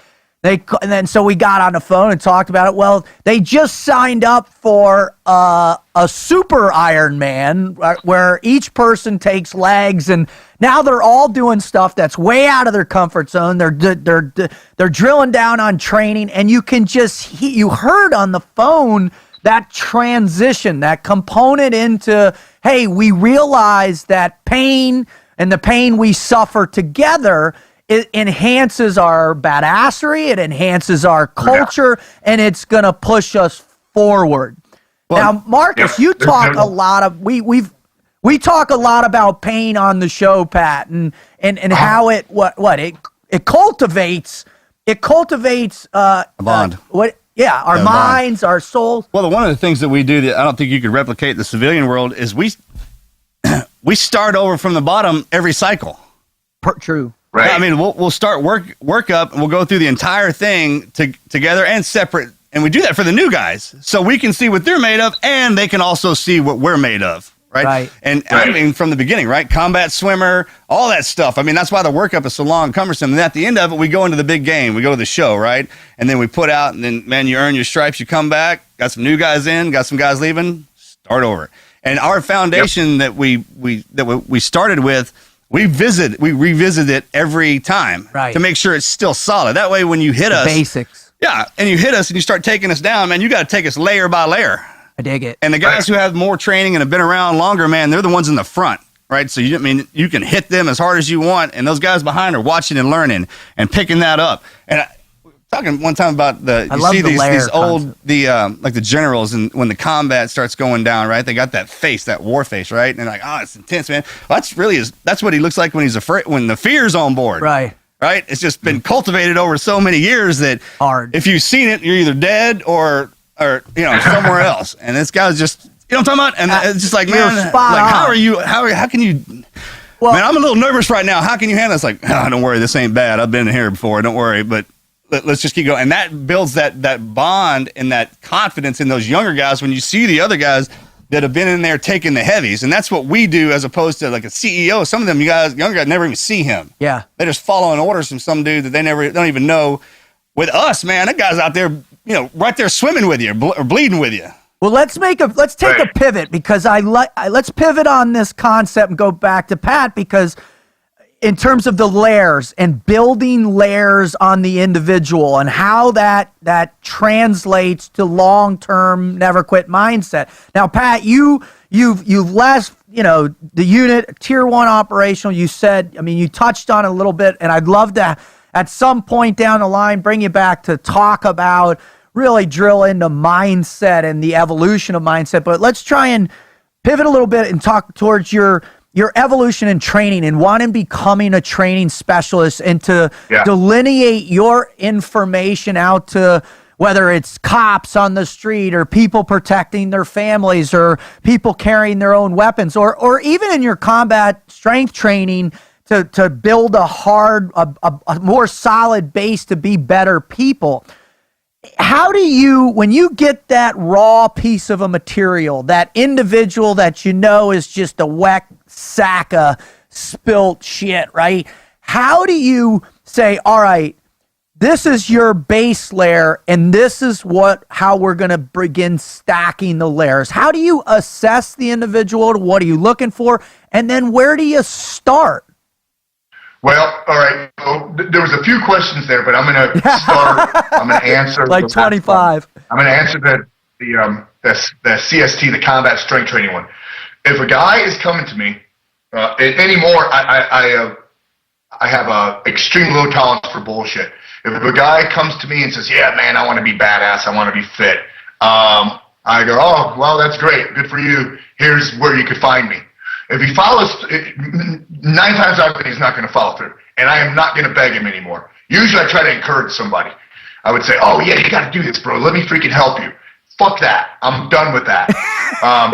So we got on the phone and talked about it. Well, they just signed up for a super Ironman, right, where each person takes legs, and now they're all doing stuff that's way out of their comfort zone. They're drilling down on training, and you can just you heard on the phone that transition, that component into, hey, we realize that pain and the pain we suffer together, it enhances our badassery, it enhances our culture, and it's going to push us forward. Well, now, Marcus, you talk a lot of, we talk a lot about pain on the show, Pat, and how it cultivates a bond. Yeah, our minds, our souls. Well, one of the things that we do that I don't think you could replicate in the civilian world is we start over from the bottom every cycle. True. Right. I mean, we'll start work up, and we'll go through the entire thing together and separate, and we do that for the new guys, so we can see what they're made of, and they can also see what we're made of. Right. And I mean, from the beginning, right? Combat swimmer, all that stuff. I mean, that's why the workup is so long and cumbersome. And at the end of it, we go into the big game. We go to the show, right? And then we put out, and then, man, you earn your stripes. You come back, got some new guys in, got some guys leaving, start over. And our foundation that we started with, we revisit it every time to make sure it's still solid. That way, when you hit us, basics. Yeah, and you hit us and you start taking us down, man, you got to take us layer by layer. I dig it. And the guys who have more training and have been around longer, man, they're the ones in the front, right? So you can hit them as hard as you want, and those guys behind are watching and learning and picking that up. And talking one time about these old like the generals, and when the combat starts going down, right? They got that face, that war face, right? And like, oh, it's intense, man. Well, that's what he looks like when he's afraid, when the fear's on board, right? right? It's just been cultivated over so many years that Hard. if you've seen it, you're either dead or somewhere else. And this guy's just, you know what I'm talking about? And it's just like, You're man, spot like, on. how can you, Well, man, I'm a little nervous right now. How can you handle this? Like, oh, don't worry, this ain't bad. I've been here before. Don't worry. But let's just keep going. And that builds that bond and that confidence in those younger guys when you see the other guys that have been in there taking the heavies. And that's what we do as opposed to like a CEO. Some of them younger guys never even see him. Yeah. They're just following orders from some dude that they don't even know. With us, man, that guy's out there, right there swimming with you or bleeding with you. Well, let's take a pivot because let's pivot on this concept and go back to Pat, because in terms of the layers and building layers on the individual and how that translates to long-term never quit mindset. Now, Pat, you've left, the unit, tier 1 operational. You said, you touched on it a little bit, and I'd love to at some point down the line bring you back to talk about, really drill into mindset and the evolution of mindset. But let's try and pivot a little bit and talk towards your evolution in training and wanting becoming a training specialist and to delineate your information out to whether it's cops on the street or people protecting their families or people carrying their own weapons or even in your combat strength training to build a more solid base to be better people. How do you, when you get that raw piece of a material, that individual that is just a wet sack of spilt shit, right? How do you say, all right, this is your base layer and this is how we're going to begin stacking the layers? How do you assess the individual? What are you looking for? And then where do you start? Well, all right. So there was a few questions there, but I'm going to start. I'm going to answer like 25. I'm going to answer the CST, the combat strength training one. If a guy is coming to me anymore, I have a extreme low tolerance for bullshit. If a guy comes to me and says, "Yeah, man, I want to be badass. I want to be fit," I go, "Oh, well, that's great. Good for you. Here's where you could find me." If he follows, 9 times out of 10, he's not going to follow through. And I am not going to beg him anymore. Usually I try to encourage somebody. I would say, "Oh, yeah, you got to do this, bro. Let me freaking help you." Fuck that. I'm done with that.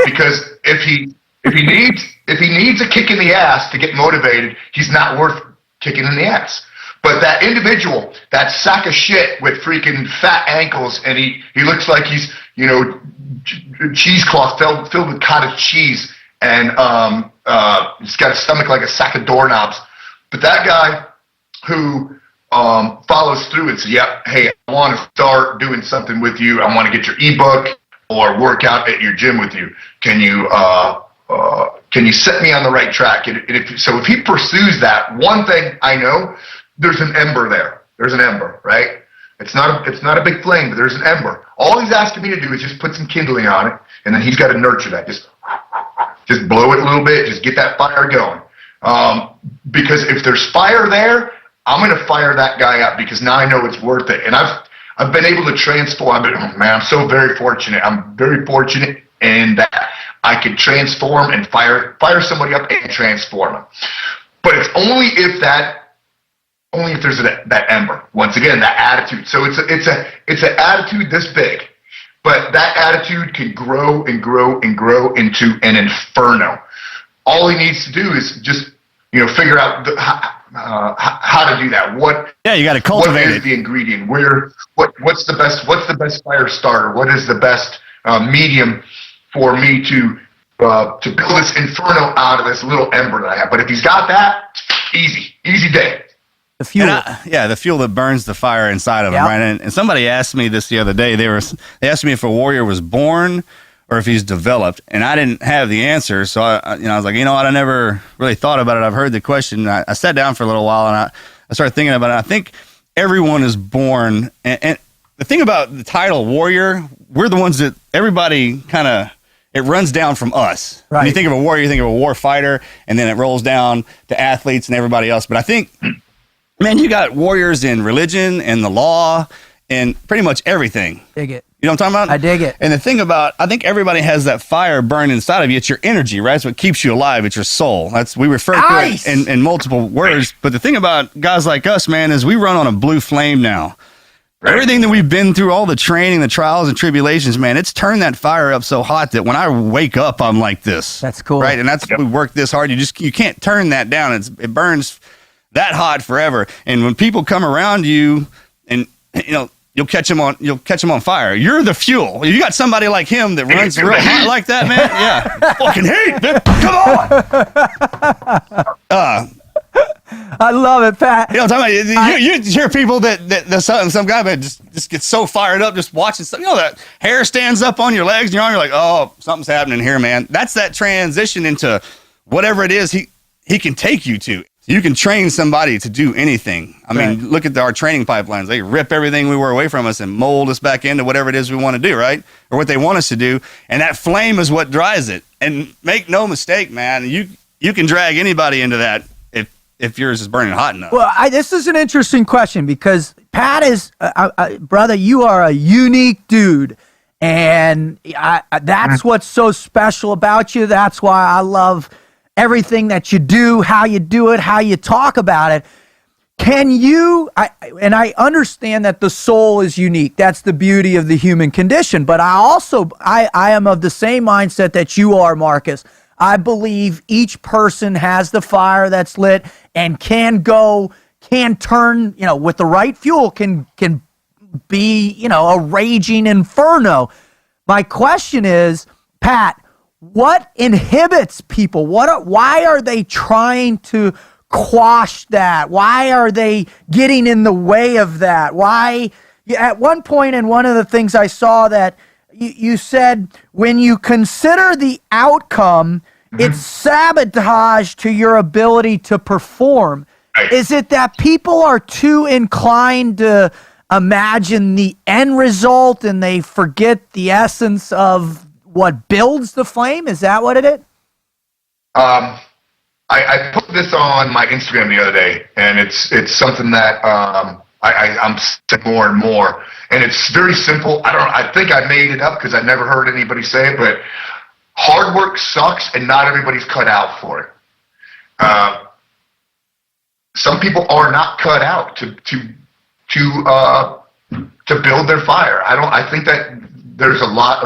Because if he needs a kick in the ass to get motivated, he's not worth kicking in the ass. But that individual, that sack of shit with freaking fat ankles, and he looks like he's, cheesecloth filled with cottage cheese, and he's got a stomach like a sack of doorknobs. But that guy who follows through and says, "Yep, hey, I want to start doing something with you. I want to get your ebook or work out at your gym with you. Can you set me on the right track?" And if he pursues that, one thing I know, there's an ember there. There's an ember, right? It's not a big flame, but there's an ember. All he's asking me to do is just put some kindling on it, and then he's got to nurture that. Just blow it a little bit, just get that fire going. Because if there's fire there, I'm going to fire that guy up because now I know it's worth it. And I've been able to transform. I'm so very fortunate. I'm very fortunate in that I can transform and fire somebody up and transform them. But it's only if there's that ember. Once again, that attitude. So it's an attitude this big. But that attitude can grow and grow and grow into an inferno. All he needs to do is just, figure out how to do that. You got to cultivate what is the ingredient? What's the best fire starter? What is the best medium for me to build this inferno out of this little ember that I have? But if he's got that, easy day. The fuel. The fuel that burns the fire inside of him, right? And somebody asked me this the other day. They asked me if a warrior was born or if he's developed, and I didn't have the answer. So I was like, I never really thought about it. I've heard the question. I sat down for a little while and I started thinking about it. I think everyone is born, and the thing about the title warrior, we're the ones that everybody it runs down from us. Right. When you think of a warrior, you think of a war fighter, and then it rolls down to athletes and everybody else. But I think, man, you got warriors in religion and the law in pretty much everything. Dig it. You know what I'm talking about? I dig it. And the thing about, I think everybody has that fire burning inside of you. It's your energy, right? It's what keeps you alive. It's your soul. We refer to it in multiple words. But the thing about guys like us, man, is we run on a blue flame now. Right. Everything that we've been through, all the training, the trials and tribulations, man, it's turned that fire up so hot that when I wake up, I'm like this. That's cool. Right? And that's we work this hard. You can't turn that down. It burns that hot forever. And when people come around you and, you know, you'll catch them on fire. You're the fuel. You got somebody like him that runs real hot like that, man. Yeah. Fucking hate, man. Come on. I love it, Pat. You know what I'm talking about? You hear people that some guy that just gets so fired up just watching stuff. You know, that hair stands up on your legs and your arm. You're like, oh, something's happening here, man. That's that transition into whatever it is he can take you to. You can train somebody to do anything. I mean, look at our training pipelines. They rip everything we were away from us and mold us back into whatever it is we want to do, right? Or what they want us to do. And that flame is what drives it. And make no mistake, man, you can drag anybody into that if yours is burning hot enough. Well, this is an interesting question because Pat is, brother, you are a unique dude. And that's what's so special about you. That's why I love everything that you do, how you do it, how you talk about it. Can you, and I understand that the soul is unique. That's the beauty of the human condition. But I am of the same mindset that you are, Marcus. I believe each person has the fire that's lit and can turn, you know, with the right fuel, can be, you know, a raging inferno. My question is, Pat, what inhibits people? Why are they trying to quash that? Why are they getting in the way of that? Why? At one point in one of the things I saw that you said, when you consider the outcome, it's sabotage to your ability to perform. Is it that people are too inclined to imagine the end result and they forget the essence of what builds the flame? Is that what it is? I put this on my Instagram the other day, and it's something that I'm saying more and more, and it's very simple. I think I made it up because I never heard anybody say it, but hard work sucks, and not everybody's cut out for it. Some people are not cut out to build their fire. I think that there's a lot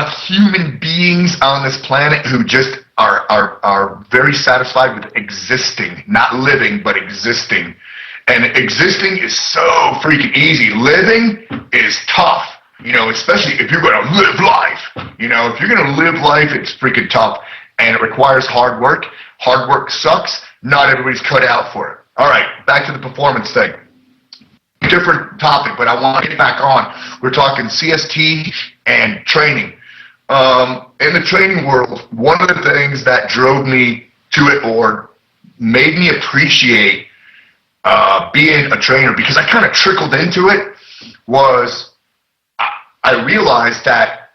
of human beings on this planet who just are very satisfied with existing, not living, but existing. And existing is so freaking easy. Living is tough, you know, especially if you're going to live life. You know, if you're going to live life, it's freaking tough, and it requires hard work. Hard work sucks. Not everybody's cut out for it. All right, back to the performance thing. Different topic, but I want to get back on. We're talking CST and training. In the training world, one of the things that drove me to it or made me appreciate being a trainer, because I kind of trickled into it, was I realized that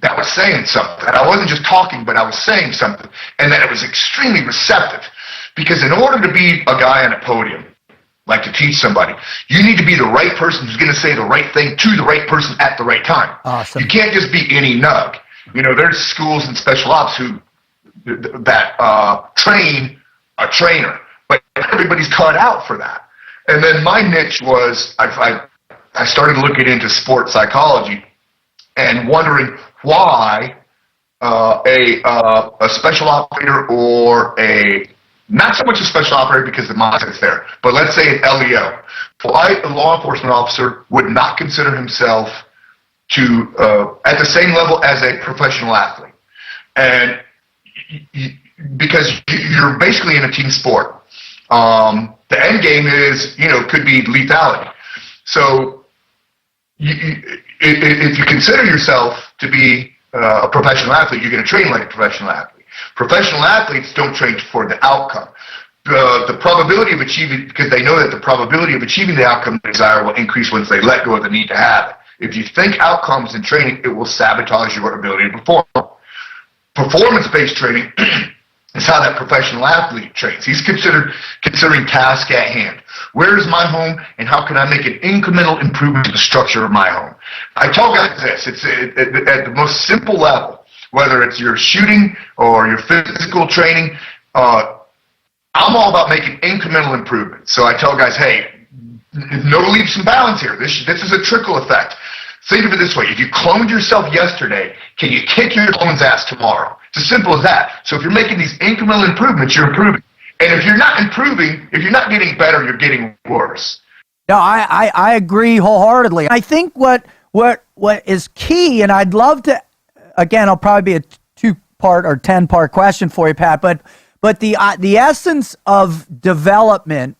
I was saying something. That I wasn't just talking, but I was saying something, and that it was extremely receptive. Because in order to be a guy on a podium, like to teach somebody, you need to be the right person who's going to say the right thing to the right person at the right time. Awesome. You can't just be any nug. You know, there's schools and special ops that train a trainer, but everybody's cut out for that. And then my niche was I started looking into sports psychology and wondering why a special operator or not so much a special operator because the mindset's there, but let's say an LEO. Why a law enforcement officer would not consider himself to at the same level as a professional athlete, and because you're basically in a team sport. The end game is, you know, could be lethality. So if you consider yourself to be a professional athlete, you're going to train like a professional athlete. Professional athletes don't train for the outcome. The probability of achieving, because they know that the probability of achieving the outcome they desire will increase once they let go of the need to have it. If you think outcomes in training, it will sabotage your ability to perform. Performance-based training It's how that professional athlete trains. He's considering task at hand. Where is my home, and how can I make an incremental improvement to the structure of my home? I tell guys this. It's at the most simple level, whether it's your shooting or your physical training. I'm all about making incremental improvements. So I tell guys, hey, no leaps and bounds here. This is a trickle effect. Think of it this way. If you cloned yourself yesterday, can you kick your clone's ass tomorrow? It's as simple as that. So if you're making these incremental improvements, you're improving. And if you're not improving, if you're not getting better, you're getting worse. No, I agree wholeheartedly. I think what is key, and I'd love to, again, it'll probably be a 2-part or 10-part question for you, Pat, but the essence of development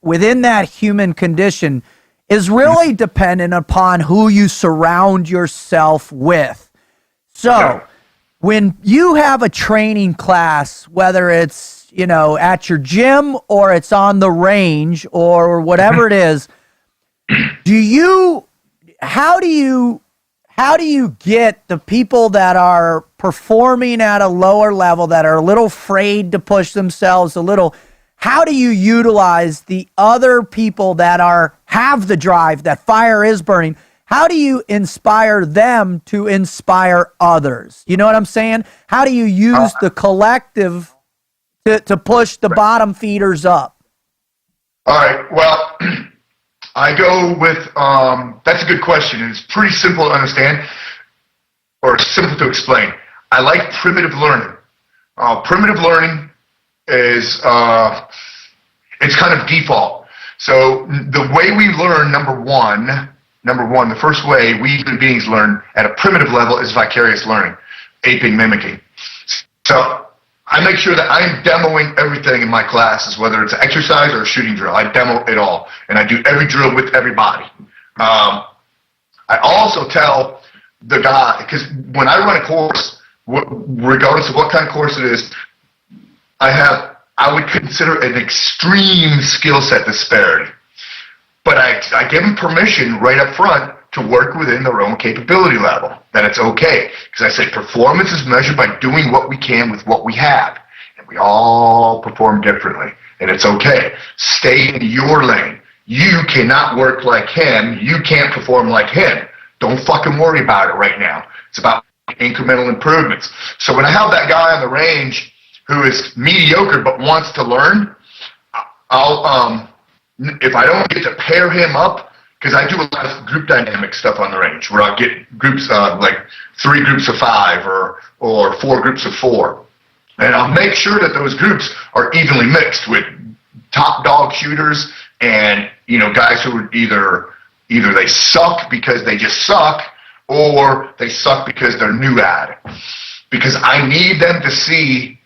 within that human condition is really dependent upon who you surround yourself with. So when you have a training class, whether it's, at your gym or it's on the range or whatever it is, how do you get the people that are performing at a lower level, that are a little afraid to push themselves how do you utilize the other people that have the drive, that fire is burning? How do you inspire them to inspire others? You know what I'm saying? How do you use the collective to push the bottom feeders up? All right. Well, I go with, that's a good question. And it's pretty simple to understand, or simple to explain. I like primitive learning. Primitive learning is, it's kind of default. So the way we learn, number one, the first way we human beings learn at a primitive level is vicarious learning, aping, mimicking. So I make sure that I'm demoing everything in my classes, whether it's an exercise or a shooting drill. I demo it all, and I do every drill with everybody. I also tell the guy, because when I run a course, regardless of what kind of course it is, I would consider an extreme skill set disparity. But I give them permission right up front to work within their own capability level, that it's okay. Because I say performance is measured by doing what we can with what we have. And we all perform differently. And it's okay. Stay in your lane. You cannot work like him. You can't perform like him. Don't fucking worry about it right now. It's about incremental improvements. So when I have that guy on the range who is mediocre but wants to learn, I'll if I don't get to pair him up, because I do a lot of group dynamic stuff on the range, where I'll get groups like 3 groups of 5 or 4 groups of 4, and I'll make sure that those groups are evenly mixed with top dog shooters and guys who are either they suck because they just suck, or they suck because they're new at it. Because I need them to see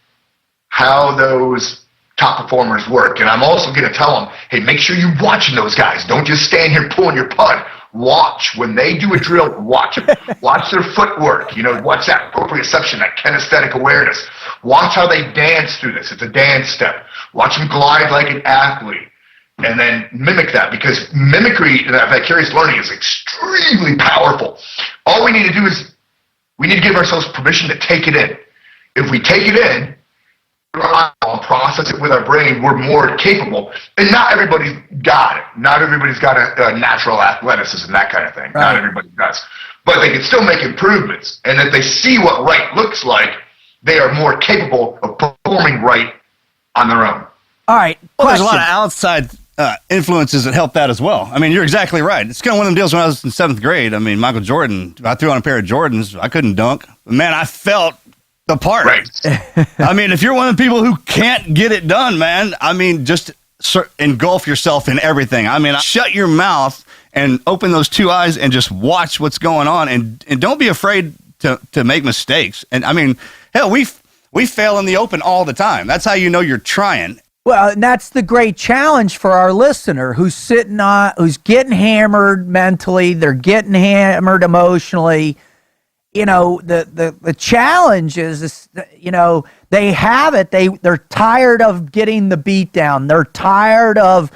how those top performers work. And I'm also going to tell them, hey, make sure you're watching those guys. Don't just stand here pulling your putt. Watch. When they do a drill, watch them. Watch their footwork. Watch that proprioception, that kinesthetic awareness. Watch how they dance through this. It's a dance step. Watch them glide like an athlete. And then mimic that, because mimicry, that vicarious learning, is extremely powerful. All we need to do is we need to give ourselves permission to take it in. If we take it in, and process it with our brain, we're more capable. And not everybody's got it. Not everybody's got a natural athleticism, that kind of thing. Right. Not everybody does. But they can still make improvements. And if they see what right looks like, they are more capable of performing right on their own. All right. Well, there's a lot of outside influences that help that as well. I mean, you're exactly right. It's kind of one of them deals when I was in 7th grade. I mean, Michael Jordan, I threw on a pair of Jordans. I couldn't dunk. But man, I felt the part. Right. I mean, if you're one of the people who can't get it done, man, I mean, just engulf yourself in everything. I mean, shut your mouth and open those 2 eyes and just watch what's going on, and don't be afraid to make mistakes. And I mean, hell, we fail in the open all the time. That's how you know you're trying. Well, and that's the great challenge for our listener who's who's getting hammered mentally, they're getting hammered emotionally. The challenge is, they have it. They're tired of getting the beat down. They're tired of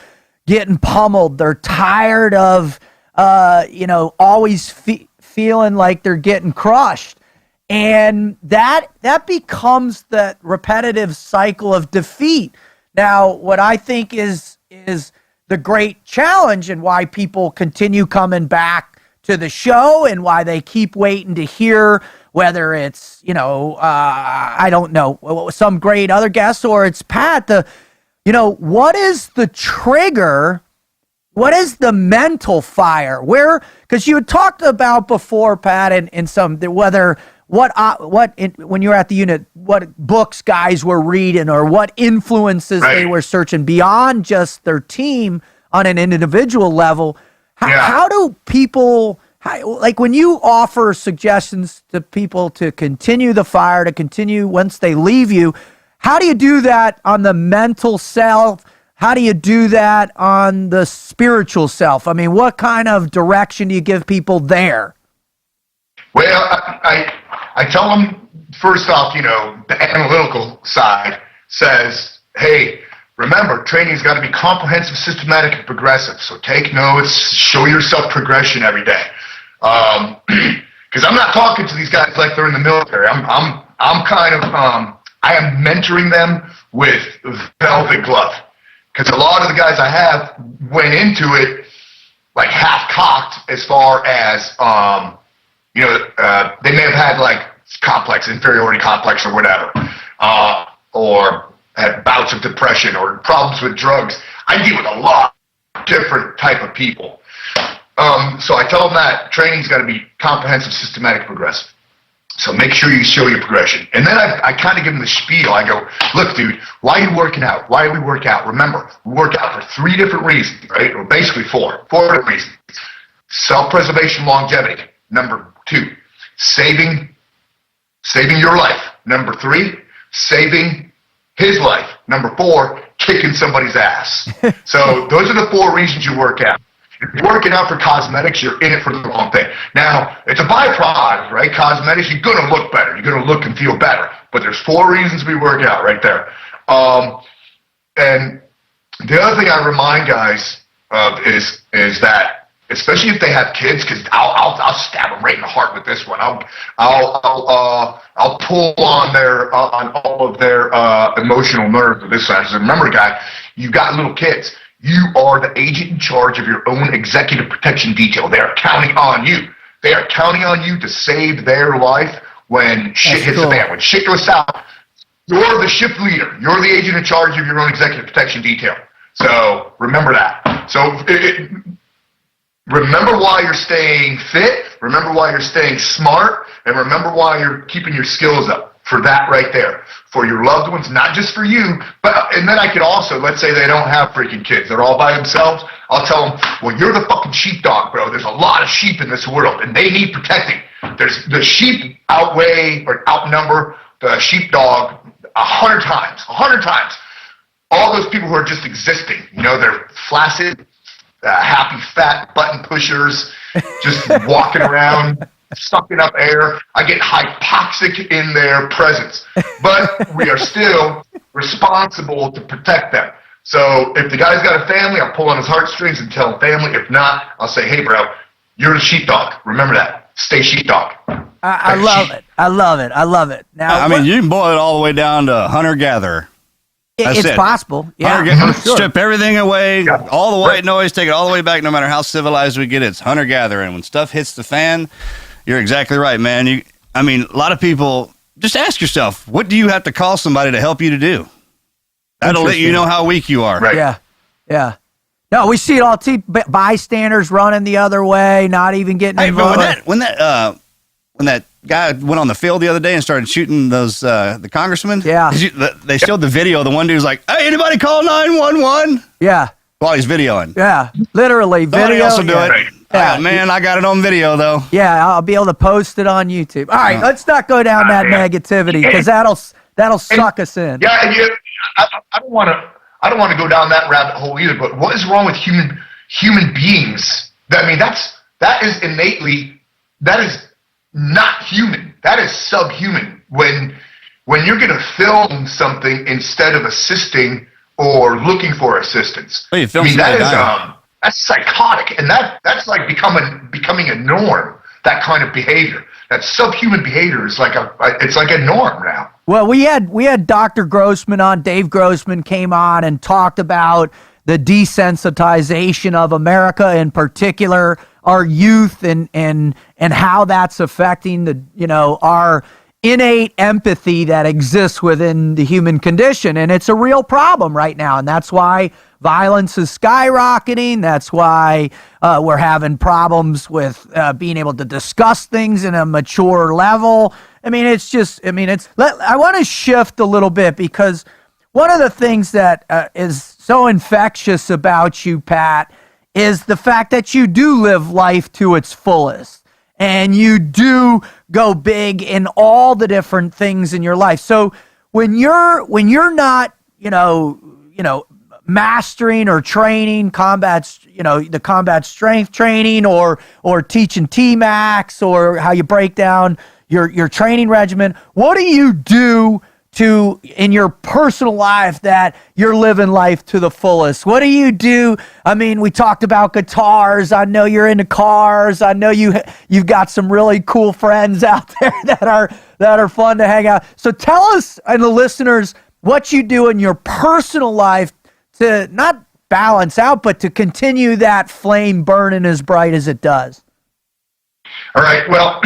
getting pummeled. They're tired of, always feeling like they're getting crushed. And that becomes the repetitive cycle of defeat. Now, what I think is the great challenge and why people continue coming back to the show and why they keep waiting to hear whether it's, I don't know, some great other guests or it's Pat, what is the trigger? What is the mental fire? Because you had talked about before, Pat, in some, whether when you were at the unit, what books guys were reading or what influences they were searching beyond just their team on an individual level. How do people, like when you offer suggestions to people to continue the fire, to continue once they leave you, how do you do that on the mental self? How do you do that on the spiritual self? I mean, what kind of direction do you give people there? Well, I tell them, first off, the analytical side says, hey, remember, training's got to be comprehensive, systematic, and progressive. So take notes, show yourself progression every day. Because I'm not talking to these guys like they're in the military. I'm kind of, I am mentoring them with velvet glove. Because a lot of the guys I have went into it like half-cocked as far as, they may have had like complex, inferiority complex or whatever, or had bouts of depression or problems with drugs. I deal with a lot of different type of people. So I tell them that training's got to be comprehensive, systematic, progressive. So make sure you show your progression. And then I kind of give them the spiel. I go, look, dude, why are you working out? Why do we work out? Remember, we work out for 3 different reasons, right? Or basically 4 different reasons. Self-preservation, longevity. Number 2, saving your life. Number 3, saving his life. Number 4, kicking somebody's ass. So those are the 4 reasons you work out. If you're working out for cosmetics, you're in it for the wrong thing. Now, it's a byproduct, right? Cosmetics, you're going to look better. You're going to look and feel better. But there's 4 reasons we work out right there. And the other thing I remind guys of is that, especially if they have kids, because I'll stab them right in the heart with this one. I'll pull on all of their emotional nerves with this one. Remember, guy, you've got little kids. You are the agent in charge of your own executive protection detail. They are counting on you. They are counting on you to save their life when shit hits the fan. When shit goes south, you're the shift leader. You're the agent in charge of your own executive protection detail. So remember that. So remember why you're staying fit. Remember why you're staying smart. And remember why you're keeping your skills up. For that right there, for your loved ones, not just for you, and then I could also, let's say they don't have freaking kids, they're all by themselves, I'll tell them, well, you're the fucking sheepdog, bro. There's a lot of sheep in this world, and they need protecting. The sheep outweigh or outnumber the sheepdog 100 times. All those people who are just existing, they're flaccid, happy, fat button pushers, just walking around, sucking up air. I get hypoxic in their presence. But we are still responsible to protect them. So if the guy's got a family, I'll pull on his heartstrings and tell him family. If not, I'll say, hey, bro, you're the sheepdog. Remember that. Stay sheepdog. I love it. I love it. Now, you can boil it all the way down to hunter-gatherer. It's possible. Yeah. Sure. Strip everything away, all the white noise, take it all the way back, no matter how civilized we get it. It's hunter-gatherer. And when stuff hits the fan, you're exactly right, man. A lot of people, just ask yourself, what do you have to call somebody to help you to do? That'll let you know how weak you are. Right. Yeah. No, we see it all. Bystanders running the other way, not even getting involved. But when that guy went on the field the other day and started shooting those the congressmen, they showed the video. The one dude was like, "Hey, anybody call 911?" Yeah. While he's videoing. Yeah, literally video. Somebody else will do it. Yeah, man, I got it on video though. Yeah, I'll be able to post it on YouTube. All right, let's not go down that negativity because that'll suck us in. Yeah, I don't want to go down that rabbit hole either. But what is wrong with human beings? That is innately, that is not human. That is subhuman. When you're going to film something instead of assisting or looking for assistance. Well, that's psychotic, and that's like becoming a norm. That kind of behavior. that subhuman behavior is like it's like a norm now. Well, we had Dr. Grossman on. Dave Grossman came on and talked about the desensitization of America, in particular our youth, and how that's affecting our innate empathy that exists within the human condition. And it's a real problem right now. And that's why violence is skyrocketing. That's why we're having problems with being able to discuss things in a mature level. I want to shift a little bit, because one of the things that is so infectious about you, Pat, is the fact that you do live life to its fullest. And you do go big in all the different things in your life. So when you're not, mastering or training the combat strength training, or teaching T-Max, or how you break down your training regimen, what do you do in your personal life that you're living life to the fullest? What do you do? I mean, we talked about guitars. I know you're into cars. I know you've got some really cool friends out there that are fun to hang out. So tell us and the listeners what you do in your personal life to not balance out, but to continue that flame burning as bright as it does. All right. Well,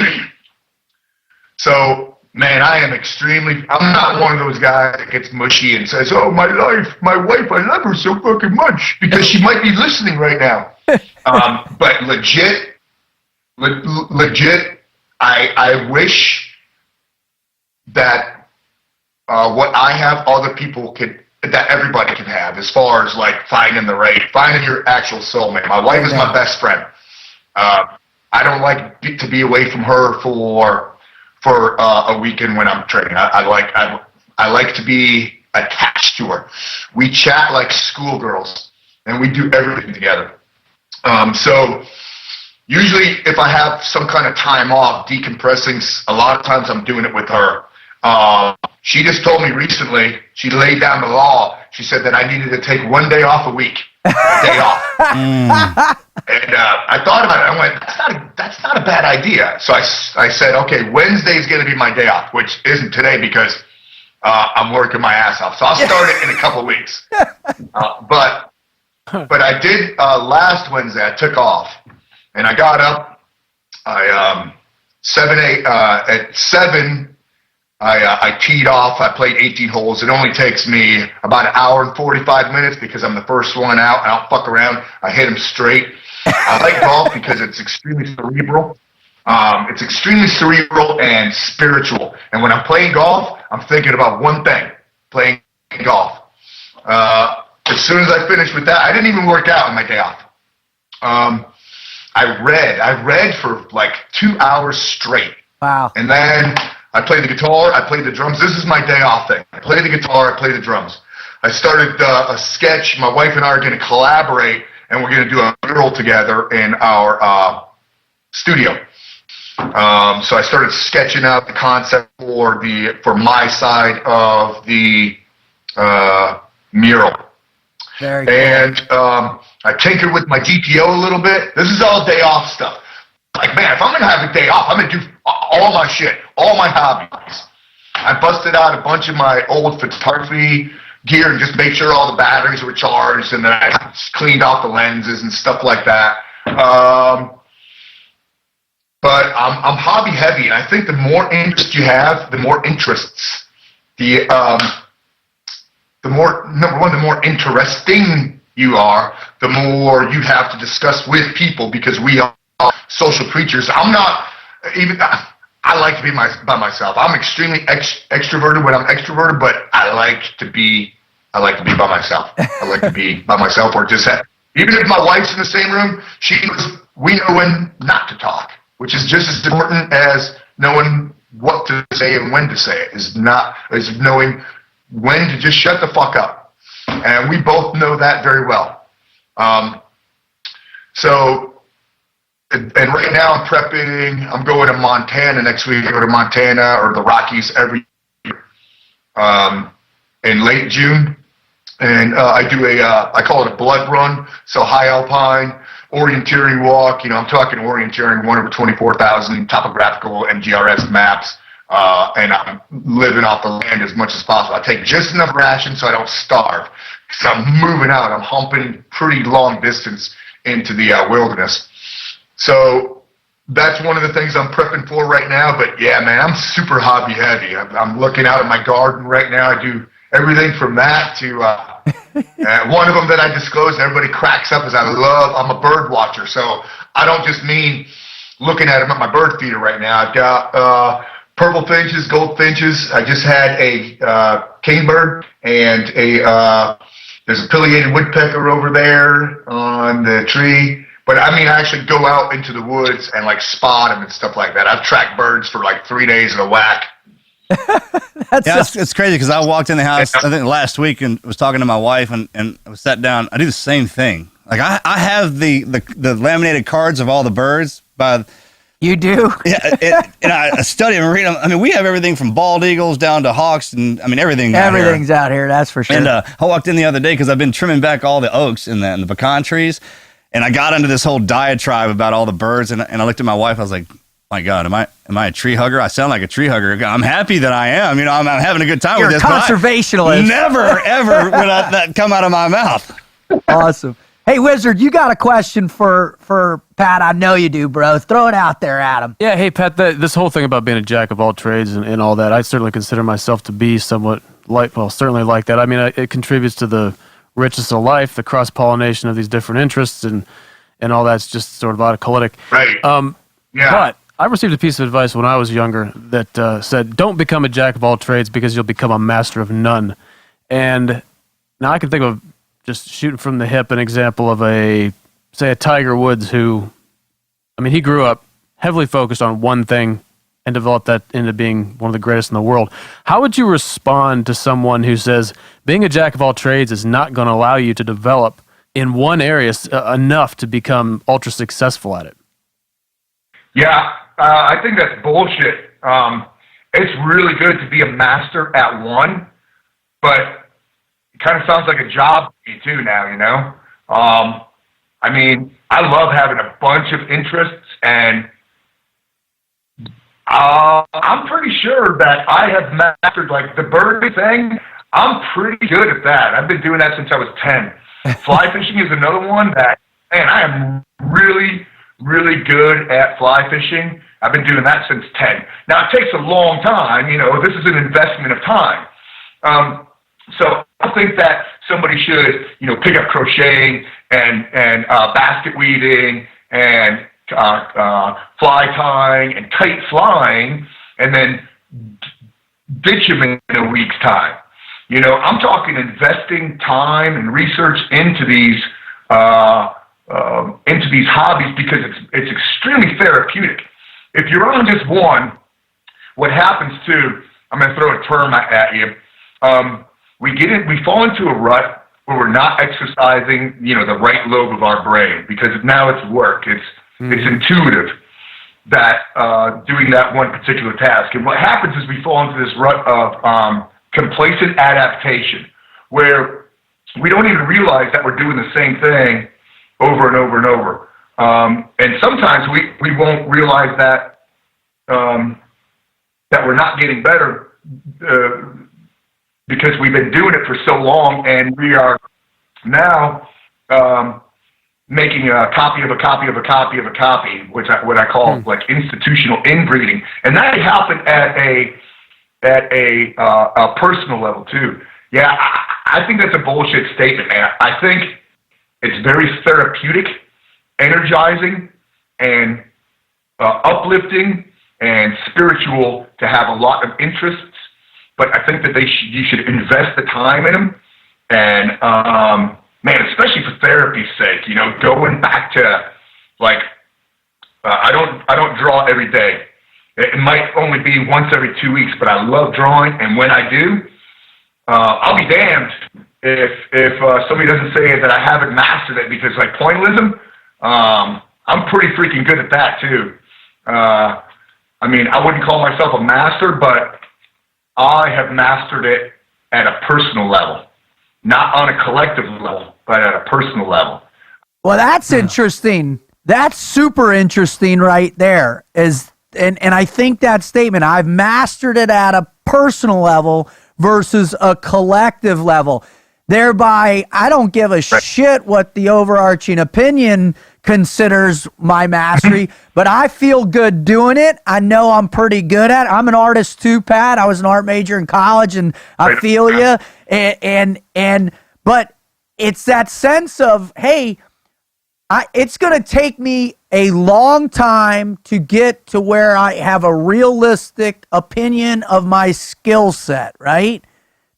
so, man, I'm not one of those guys that gets mushy and says, oh, my wife, I love her so fucking much, because she might be listening right now. But legit, I wish that what I have, that everybody can have, as far as like finding your actual soulmate. My wife is my best friend. I don't like to be away from her for a weekend when I'm training. I like to be attached to her. We chat like schoolgirls, and we do everything together. So usually if I have some kind of time off decompressing, a lot of times I'm doing it with her. She just told me recently, she laid down the law. She said that I needed to take 1 day off a week. A day off. And I thought about it. I went, that's not a bad idea. So I said, okay, Wednesday's going to be my day off, which isn't today because I'm working my ass off. So I'll start it in a couple of weeks. But I did last Wednesday. I took off, and I got up. At 7. I teed off. I played 18 holes. It only takes me about an hour and 45 minutes because I'm the first one out. I don't fuck around. I hit them straight. I like golf because it's extremely cerebral. It's extremely cerebral and spiritual. And when I'm playing golf, I'm thinking about one thing: playing golf. As soon as I finished with that, I didn't even work out on my day off. I read for like 2 hours straight. Wow. And then I played the guitar, I played the drums. This is my day off thing. I play the guitar, I play the drums. I started a sketch. My wife and I are going to collaborate, and we're going to do a mural together in our studio. So I started sketching out the concept for my side of the mural. Very cool. And I tinkered with my GPO a little bit. This is all day off stuff. Like, man, if I'm going to have a day off, I'm going to do all my shit, all my hobbies. I busted out a bunch of my old photography gear and just made sure all the batteries were charged, and then I cleaned off the lenses and stuff like that. But I'm hobby heavy, and I think the more interest you have, the more interests. The more, number one, the more interesting you are, the more you have to discuss with people, because we are social creatures. I'm not even. I like to be by myself. I'm extremely extroverted when I'm extroverted, but I like to be by myself. I like to be by myself, or just even if my wife's in the same room, we know when not to talk, which is just as important as knowing what to say and when to say it. Is knowing when to just shut the fuck up, and we both know that very well. And right now I'm prepping. I'm going to Montana next week. I go to Montana or the Rockies every year in late June. And I do I call it a blood run. So high alpine, orienteering walk. I'm talking orienteering 1/24,000 topographical MGRS maps, and I'm living off the land as much as possible. I take just enough rations so I don't starve, because I'm moving out. I'm humping pretty long distance into the wilderness. So that's one of the things I'm prepping for right now. But yeah, man, I'm super hobby heavy. I'm looking out at my garden right now. I do everything from that to one of them that I disclosed, everybody cracks up, is I'm a bird watcher. So I don't just mean looking at them at my bird feeder right now. I've got purple finches, goldfinches. I just had a kingbird and there's a pileated woodpecker over there on the tree. But I mean, I actually go out into the woods and like spot them and stuff like that. I've tracked birds for like 3 days in a whack. It's crazy because I walked in the house, I think last week, and was talking to my wife, and I was sat down. I do the same thing. Like I have the laminated cards of all the birds by. You do? Yeah, and I study them and read them. I mean, we have everything from bald eagles down to hawks, and I mean everything. Everything's out here, that's for sure. And I walked in the other day because I've been trimming back all the oaks and the pecan trees, and I got into this whole diatribe about all the birds, and I looked at my wife. I was like, my God, am I a tree hugger? I sound like a tree hugger. I'm happy that I am. I'm having a good time You're with this. You're a conservationalist. Never, ever would that come out of my mouth. Awesome. Hey, Wizard, you got a question for Pat? I know you do, bro. Throw it out there, Adam. Yeah, hey, Pat, this whole thing about being a jack of all trades and all that, I certainly consider myself to be somewhat certainly like that. I mean, it contributes to the richness of life, the cross-pollination of these different interests, and all that's just sort of autocolytic. Right. Yeah. But I received a piece of advice when I was younger that said, don't become a jack of all trades because you'll become a master of none. And now I can think of, just shooting from the hip, an example of a Tiger Woods who, I mean, he grew up heavily focused on one thing and developed that into being one of the greatest in the world. How would you respond to someone who says being a jack of all trades is not going to allow you to develop in one area enough to become ultra successful at it? Yeah, I think that's bullshit. It's really good to be a master at one, but it kind of sounds like a job to me too now, I mean, I love having a bunch of interests, and I'm pretty sure that I have mastered, like, the bird thing. I'm pretty good at that. I've been doing that since I was 10. Fly fishing is another one that, man, I am really, really good at fly fishing. I've been doing that since 10. Now, it takes a long time. This is an investment of time. So I think that somebody should, pick up crocheting and basket weaving and fly tying and kite flying, and then ditch them in a week's time. I'm talking investing time and research into these hobbies, because it's extremely therapeutic. If you're on just one, what happens too, I'm going to throw a term at you. We fall into a rut where we're not exercising, the right lobe of our brain, because now it's work. It's intuitive that doing that one particular task. And what happens is we fall into this rut of complacent adaptation, where we don't even realize that we're doing the same thing over and over and over. And sometimes we won't realize that that we're not getting better because we've been doing it for so long, and we are now making a copy of a copy of a copy of a copy, which what I call like institutional inbreeding, and that happened at a personal level too. Yeah, I think that's a bullshit statement, man. I think it's very therapeutic, energizing, and uplifting and spiritual to have a lot of interests. But I think that you should invest the time in them, and man, especially for therapy's sake, going back to like I don't draw every day. It might only be once every 2 weeks, but I love drawing, and when I do, I'll be damned if somebody doesn't say that I haven't mastered it, because like pointillism, I'm pretty freaking good at that too. I mean, I wouldn't call myself a master, but I have mastered it at a personal level, not on a collective level, but at a personal level. Well, that's interesting. That's super interesting right there. And I think that statement, I've mastered it at a personal level versus a collective level. Thereby, I don't give a shit what the overarching opinion considers my mastery, but I feel good doing it. I know I'm pretty good at it. I'm an artist too, Pat. I was an art major in college, and I feel you. But it's that sense of, hey, it's going to take me a long time to get to where I have a realistic opinion of my skill set, right?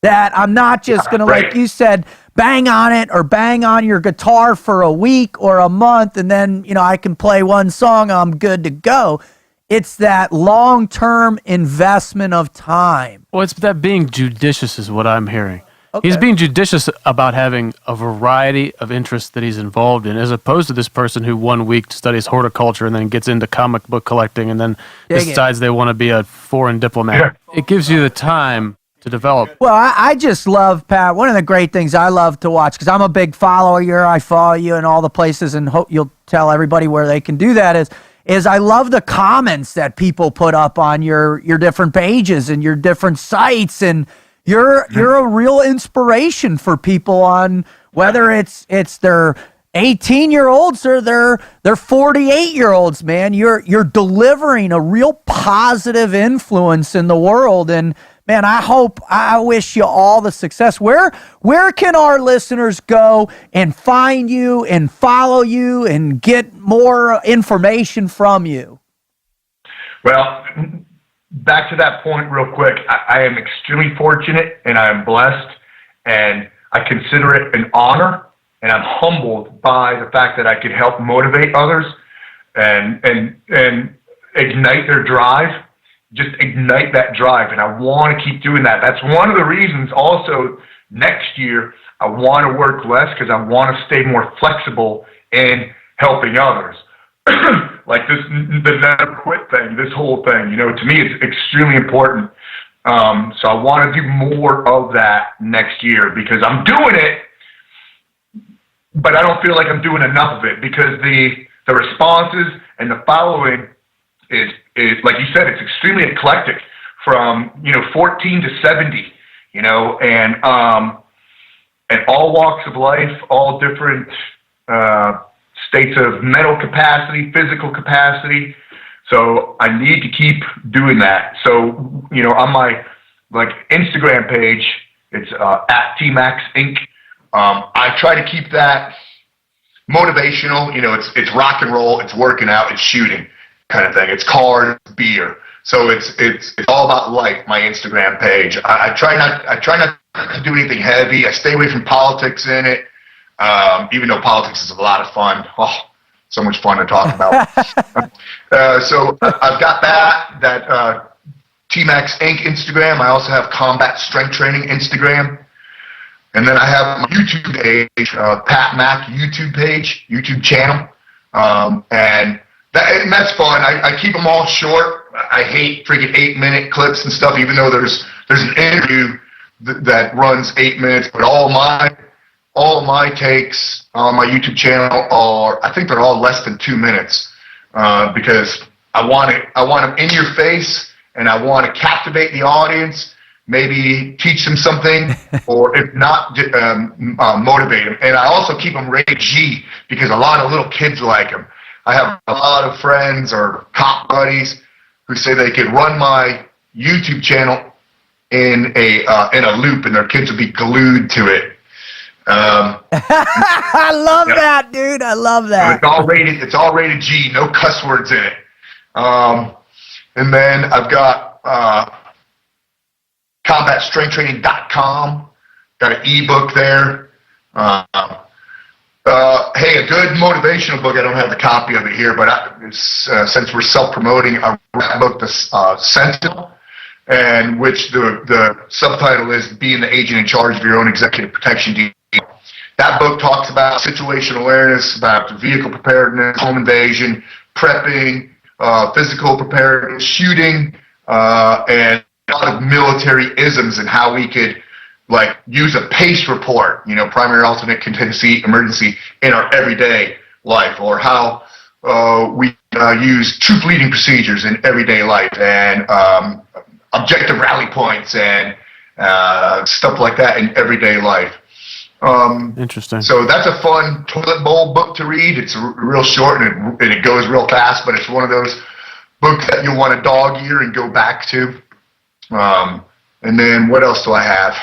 That I'm not just going to, like you said, bang on it or bang on your guitar for a week or a month, and then, I can play one song, I'm good to go. It's that long-term investment of time. Well, it's that being judicious is what I'm hearing. Okay. He's being judicious about having a variety of interests that he's involved in, as opposed to this person who 1 week studies horticulture and then gets into comic book collecting and then decides they want to be a foreign diplomat. It gives you the time to develop. Well, I just love, Pat, one of the great things I love to watch, because I'm a big follower. I follow you in all the places, and hope you'll tell everybody where they can do that, is I love the comments that people put up on your different pages and your different sites, and you're a real inspiration for people on whether it's their 18-year-olds or their 48-year-olds, man. You're delivering a real positive influence in the world, and man, I wish you all the success. Where can our listeners go and find you and follow you and get more information from you? Well, back to that point real quick. I am extremely fortunate and I am blessed, and I consider it an honor, and I'm humbled by the fact that I could help motivate others and ignite their drive. Just ignite that drive, and I want to keep doing that. That's one of the reasons also next year I want to work less, because I want to stay more flexible in helping others. Like the never quit thing, this whole thing, to me it's extremely important. So I want to do more of that next year, because I'm doing it, but I don't feel like I'm doing enough of it, because the responses and the following is like you said, it's extremely eclectic, from 14 to 70, and all walks of life, all different states of mental capacity, physical capacity. So I need to keep doing that. So on my Instagram page, it's at TMax Inc. I try to keep that motivational. It's rock and roll, it's working out, it's shooting kind of thing. It's cars, beer. So it's all about life. My Instagram page. I try not to do anything heavy. I stay away from politics in it. Even though politics is a lot of fun. Oh, so much fun to talk about. So I've got that TMax Inc. Instagram. I also have Combat Strength Training Instagram. And then I have my YouTube page, Pat Mack YouTube channel. And that's fun. I keep them all short. I hate freaking 8-minute clips and stuff, even though there's an interview that runs 8 minutes. But all of my takes on my YouTube channel I think they're all less than 2 minutes, because I want them in your face, and I want to captivate the audience, maybe teach them something, or if not, motivate them. And I also keep them rated G, because a lot of little kids like them. I have a lot of friends or cop buddies who say they could run my YouTube channel in a loop, and their kids would be glued to it. I love that, dude. I love that. It's all rated G, no cuss words in it. And then I've got combatstrengthtraining.com. Got an ebook there. Hey, a good motivational book. I don't have the copy of it here, but since we're self-promoting, I read a book, The Sentinel, and which the subtitle is Being the Agent in Charge of Your Own Executive Protection Team. That book talks about situational awareness, about vehicle preparedness, home invasion, prepping, physical preparedness, shooting, and a lot of military isms, and how we could like use a PACE report, primary, alternate, contingency, emergency in our everyday life, or how we use troop leading procedures in everyday life, and objective rally points and stuff like that in everyday life. Interesting. So that's a fun toilet bowl book to read. It's real short and it goes real fast, but it's one of those books that you'll want to dog ear and go back to. And then what else do I have?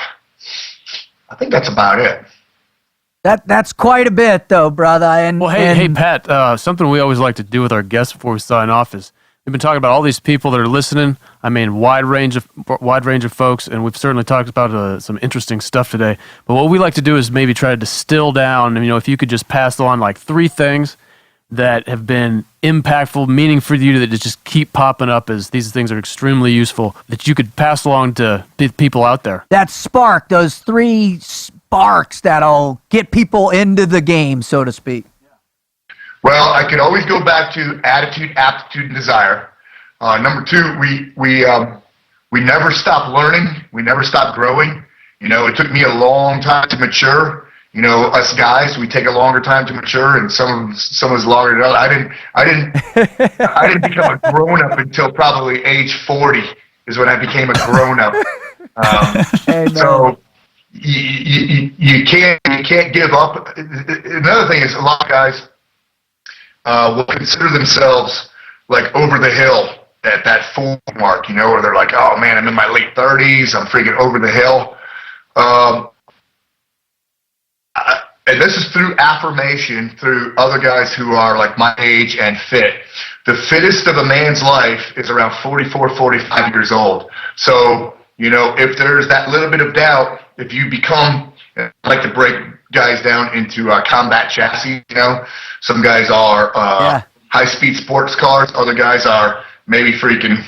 I think that's about it. That's quite a bit, though, brother. And well, hey, Pat. Something we always like to do with our guests before we sign off is we've been talking about all these people that are listening. I mean, wide range of folks, and we've certainly talked about some interesting stuff today. But what we like to do is maybe try to distill down. If you could just pass on like 3 things that have been impactful, meaningful for you, that just keep popping up as these things are extremely useful, that you could pass along to people out there. That spark, those 3 sparks that'll get people into the game, so to speak. Well, I can always go back to attitude, aptitude, and desire. Number 2, we never stop learning. We never stop growing. It took me a long time to mature. Us guys, we take a longer time to mature, and some of us longer than others. I didn't become a grown up until probably age 40 is when I became a grown up. So you can't give up. Another thing is, a lot of guys will consider themselves like over the hill at that 40 mark, where they're like, oh man, I'm in my late 30s, I'm freaking over the hill. And this is through affirmation, through other guys who are like my age and fit. The fittest of a man's life is around 44, 45 years old. So, if there's that little bit of doubt, if you become, I like to break guys down into combat chassis, Some guys are high-speed sports cars. Other guys are maybe freaking,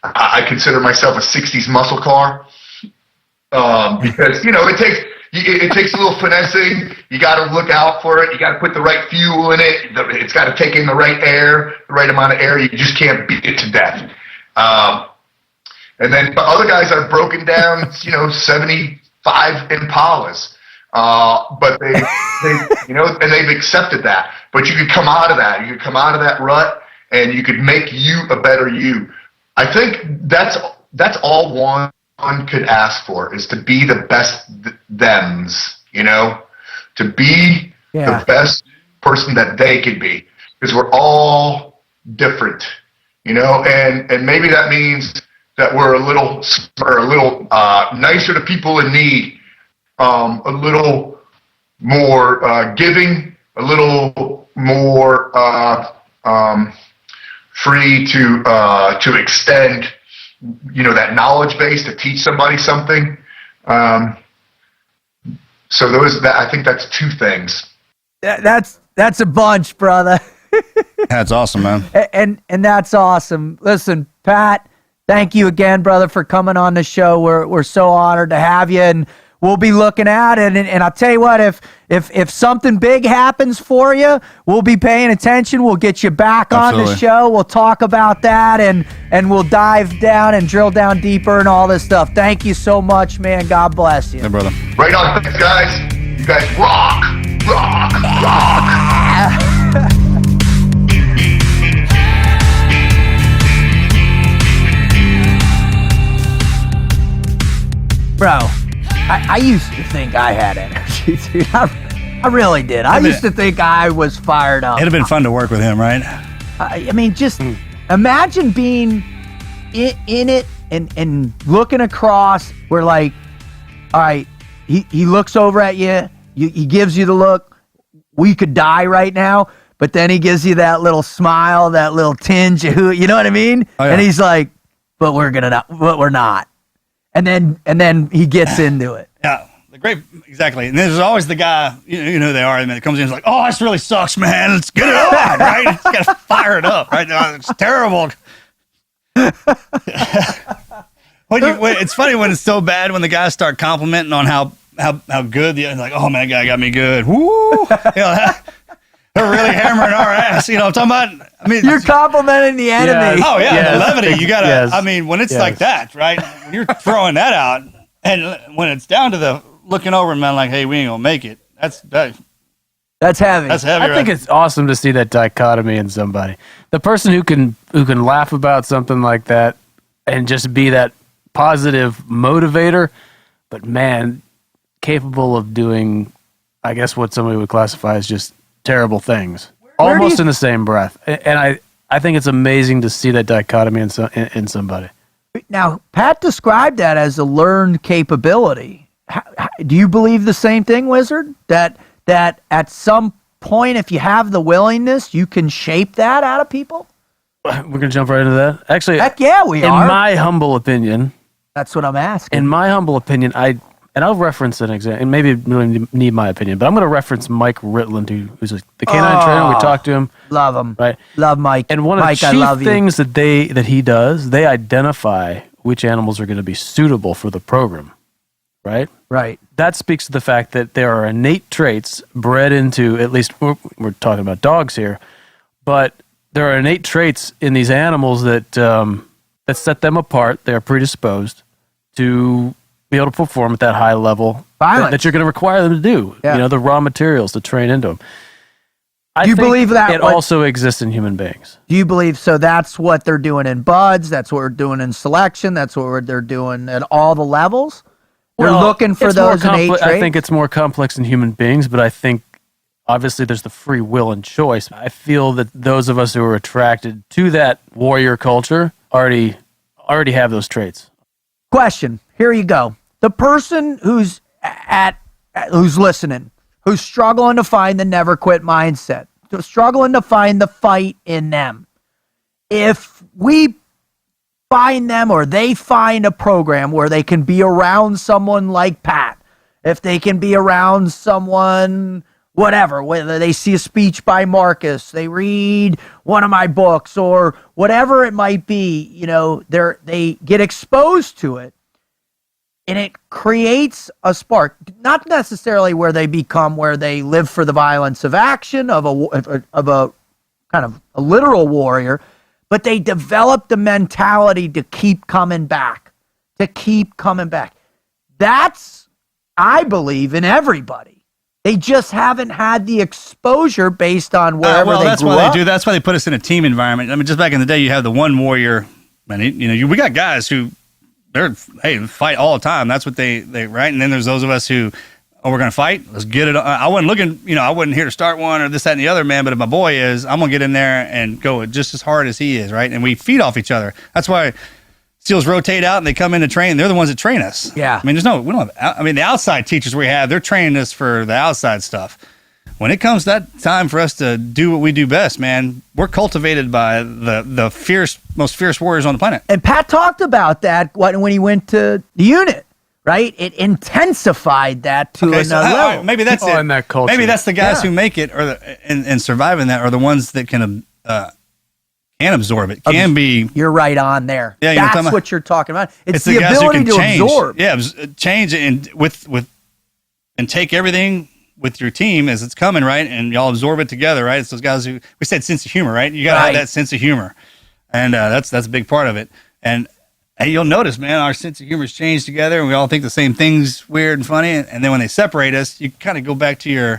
I consider myself a 60s muscle car. Because, it takes a little finessing. You got to look out for it. You got to put the right fuel in it. It's got to take in the right air, the right amount of air. You just can't beat it to death. And then other guys are broken down, 75 Impalas. But they and they've accepted that. But you could come out of that. You could come out of that rut, and you could make you a better you. I think that's all one could ask for, is to be the best thems, to be the best person that they could be, because we're all different, and maybe that means that we're a little nicer to people in need, a little more giving, a little more free to extend that knowledge base, to teach somebody something. So I think that's 2 things. That's a bunch, brother. That's awesome, man. And that's awesome. Listen, Pat, thank you again, brother, for coming on the show. We're so honored to have you, and we'll be looking at it. And I'll tell you what, if something big happens for you, we'll be paying attention. We'll get you back on the show. We'll talk about that, and we'll dive down and drill down deeper and all this stuff. Thank you so much, man. God bless you. Hey, brother. Right on, thanks, guys. You guys rock, rock, rock. Bro, I used to think I had energy, dude. I really did. I used to think I was fired up. It'd have been fun to work with him, right? I mean, just imagine being in it and looking across. We're like, all right, he looks over at you. He gives you the look. We could die right now, but then he gives you that little smile, that little tinge. You know what I mean? Oh, yeah. And he's like, but we're not. And then he gets into it. Yeah, exactly. And there's always the guy, you know who they are, and that comes in and is like, oh, this really sucks, man. Let's get it on, right? It's got to fire it up, right? It's terrible. It's funny when it's so bad when the guys start complimenting on how good like, oh man, that guy got me good. Woo! They're really hammering our ass. I'm talking about. I mean, you're complimenting the enemy. Yes. Oh yeah, the levity. You gotta. Yes. I mean, when it's like that, right? When you're throwing that out, And when it's down to the looking over and man, like, hey, we ain't gonna make it. That's heavy. That's heavy. I think it's awesome to see that dichotomy in somebody. The person who can laugh about something like that and just be that positive motivator, but man, capable of doing, I guess, what somebody would classify as just terrible things, almost in the same breath. And I think it's amazing to see that dichotomy in somebody. Now, Pat described that as a learned capability. Do you believe the same thing, Wizard? That at some point, if you have the willingness, you can shape that out of people? We're going to jump right into that. Actually, heck yeah, we are. In my humble opinion. That's what I'm asking. In my humble opinion, I'll reference an example, and maybe you don't need my opinion, but I'm going to reference Mike Ritland, who's the canine trainer. We talked to him. Love him. Right. Love Mike. And one of the chief things that he does, they identify which animals are going to be suitable for the program. Right? Right. That speaks to the fact that there are innate traits bred into, at least we're talking about dogs here, but there are innate traits in these animals that set them apart. They are predisposed to be able to perform at that high level that you're going to require them to do. Yeah. You know, the raw materials to train into them. Do you believe that it also exists in human beings? Do you believe so? That's what they're doing in buds. That's what we're doing in selection. That's what they're doing at all the levels. We're looking for those innate traits. I think it's more complex in human beings, but I think obviously there's the free will and choice. I feel that those of us who are attracted to that warrior culture already have those traits. Question. Here you go. The person who's listening, who's struggling to find the never quit mindset, struggling to find the fight in them. If we find them or they find a program where they can be around someone like Pat, if they can be around someone, whatever, whether they see a speech by Marcus, they read one of my books or whatever it might be, you know, they get exposed to it and it creates a spark, not necessarily where they live for the violence of action of a kind of a literal warrior, but they develop the mentality to keep coming back, That's, I believe, in everybody. They just haven't had the exposure based on wherever they grew up. That's why they do. That's why they put us in a team environment. I mean, just back in the day, you have the one warrior, and we got guys who fight all the time. That's what they right. And then there's those of us who, we're gonna fight. Let's get it. I wasn't looking, I wasn't here to start one or this, that, and the other, man. But if my boy is, I'm gonna get in there and go just as hard as he is, right? And we feed off each other. That's why SEALs rotate out and they come in to train. They're the ones that train us. Yeah. I mean, the outside teachers we have, they're training us for the outside stuff. When it comes that time for us to do what we do best, man, we're cultivated by the most fierce warriors on the planet. And Pat talked about that when he went to the unit, right? It intensified that to another level. Maybe that's it. In that culture. Maybe that's the guys who make it, and survive in that, are the ones that can absorb it. You're right on there. Yeah, that's what you're talking about. It's the guys who ability can to change. absorb. Yeah, change and and take everything with your team as it's coming, right? And y'all absorb it together, right? It's those guys who, we said sense of humor, right? You gotta have that sense of humor, and that's a big part of it. And you'll notice, man, our sense of humor's changed together, and we all think the same thing's weird and funny. And then when they separate us, you kind of go back to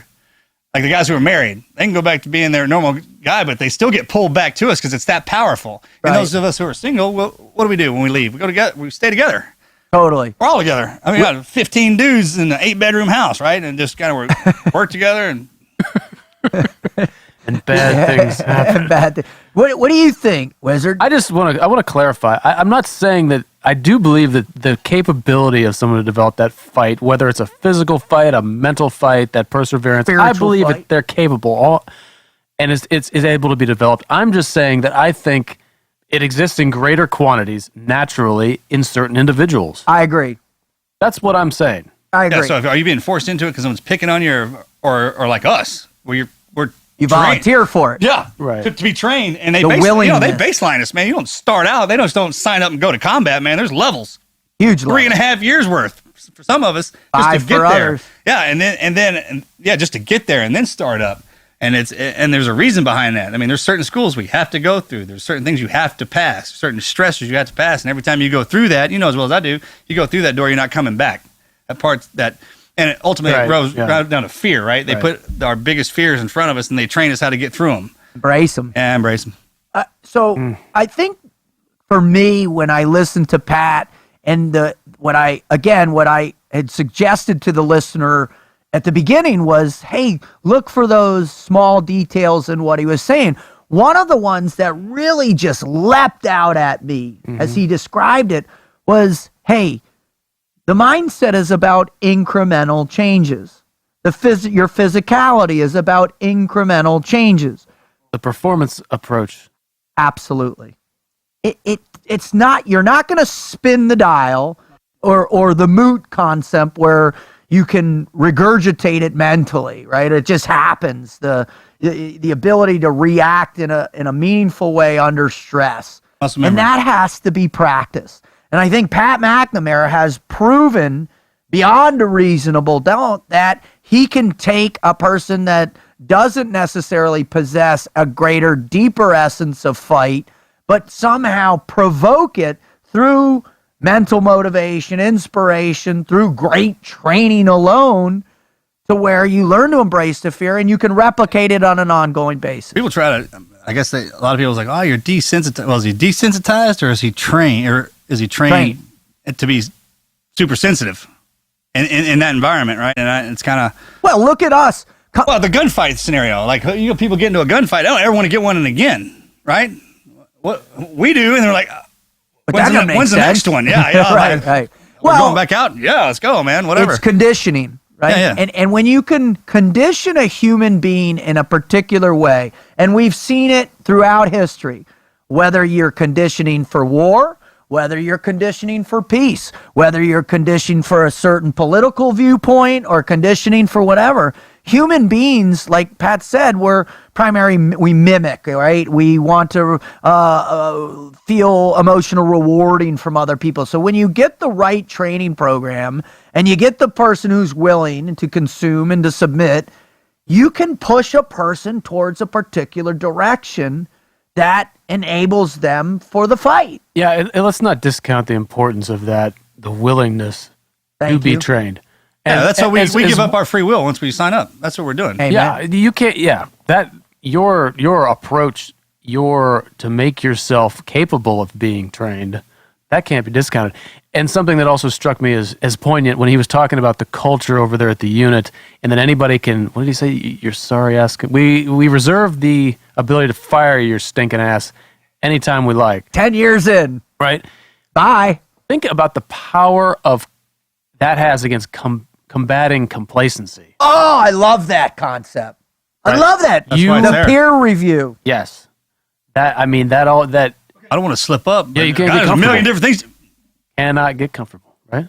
like the guys who are married. They can go back to being their normal guy, but they still get pulled back to us because it's that powerful. Right. And those of us who are single, well, what do we do when we leave? We go together. We stay together. Totally. We're all together. I mean, we got 15 dudes in an 8-bedroom house, right? And just kind of work together and bad things happen. What do you think, Wizard? I want to clarify. I'm not saying that I do believe that the capability of someone to develop that fight, whether it's a physical fight, a mental fight, that perseverance, I believe that they're capable and it's able to be developed. I'm just saying that I think it exists in greater quantities naturally in certain individuals. I agree. That's what I'm saying. I agree. Yeah, so are you being forced into it because someone's picking on you, or like us, where you volunteer for it? Yeah, right. To be trained, and they The willingness. they baseline us, man. You don't start out; they just don't sign up and go to combat, man. There's levels, huge levels. 3.5 years worth for some of us, just 5 to get for there. others. Yeah, and then just to get there and then start up. And there's a reason behind that. I mean, there's certain schools we have to go through. There's certain things you have to pass, certain stressors you have to pass. And every time you go through that, you know as well as I do, you go through that door, you're not coming back. And it ultimately goes down to fear, right? They put our biggest fears in front of us and they train us how to get through them. Embrace them. Yeah, embrace them. I think for me, when I listened to Pat and what I had suggested to the listener at the beginning was, hey, look for those small details in what he was saying. One of the ones that really just leapt out at me as he described it was, hey, the mindset is about incremental changes. Your physicality is about incremental changes. The performance approach. Absolutely. It's not, you're not going to spin the dial or the moot concept where you can regurgitate it mentally, right? It just happens. The ability to react in a meaningful way under stress. And that has to be practiced. And I think Pat McNamara has proven beyond a reasonable doubt that he can take a person that doesn't necessarily possess a greater, deeper essence of fight, but somehow provoke it through mental motivation, inspiration, through great training alone, to where you learn to embrace the fear and you can replicate it on an ongoing basis. People try to, I guess a lot of people is like, oh, you're desensitized. Well, is he desensitized or is he trained to be super sensitive in that environment, right? And it's kind of... Well, look at us. Well, the gunfight scenario, like people get into a gunfight, I don't ever want to get one in again, right? What we do, and they're like, when's the next one? Yeah. right. We're going back out? Yeah, let's go, man, whatever. It's conditioning, right? Yeah. And when you can condition a human being in a particular way, and we've seen it throughout history, whether you're conditioning for war, whether you're conditioning for peace, whether you're conditioning for a certain political viewpoint or conditioning for whatever, human beings, like Pat said, we mimic, right? We want to feel emotional rewarding from other people. So when you get the right training program and you get the person who's willing to consume and to submit, you can push a person towards a particular direction that enables them for the fight. Yeah, and let's not discount the importance of that, the willingness to be trained. And that's how we give up our free will once we sign up. That's what we're doing. Amen. Yeah, you can't. Yeah, that your approach, to make yourself capable of being trained, that can't be discounted. And something that also struck me as poignant when he was talking about the culture over there at the unit, and then anybody can. What did he say? You're sorry ass. We reserve the ability to fire your stinking ass anytime we like. 10 years in, right? Bye. Think about the power of that has against combating complacency. Oh, I love that concept. Right. I love that. The peer review. Yes. That I don't want to slip up. Yeah, you can't get there's comfortable. a million different things. Cannot get comfortable, right?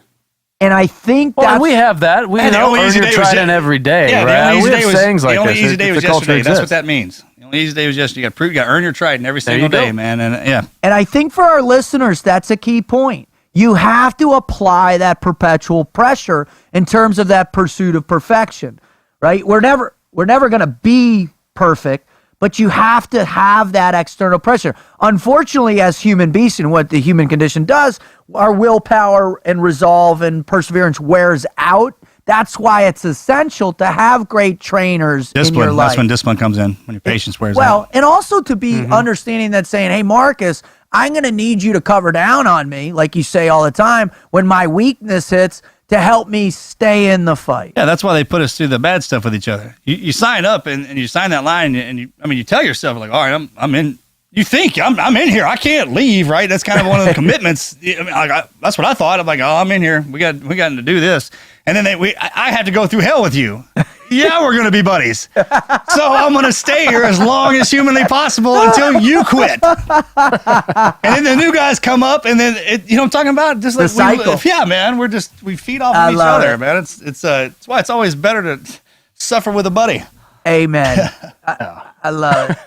And I think and we have that. We earn your trident every day, yeah, right? We have sayings like this. The only easy day was yesterday. That's what exists. that means. The only easy day was yesterday. You got to earn your trident every single day, man. And And I think for our listeners, that's a key point. You have to apply that perpetual pressure in terms of that pursuit of perfection, right? We're never going to be perfect, but you have to have that external pressure. Unfortunately, as human beings and what the human condition does, our willpower and resolve and perseverance wears out. That's why it's essential to have great trainers in your life. That's when discipline comes in, when your patience wears out. Well, and also to be understanding that saying, hey, Marcus, I'm going to need you to cover down on me, like you say all the time, when my weakness hits, to help me stay in the fight. Yeah, that's why they put us through the bad stuff with each other. You sign up and you sign that line, and you tell yourself, like, all right, I'm in. You think I'm in here. I can't leave, right? That's kind of one of the commitments. That's what I thought. I'm like, oh, I'm in here. We got to do this, and then I have to go through hell with you. Yeah, we're going to be buddies. So I'm going to stay here as long as humanly possible until you quit. And then the new guys come up, and then you know what I'm talking about? Just like the cycle. Yeah, man. We feed off of each other, man. It's why it's always better to suffer with a buddy. Amen. I love it.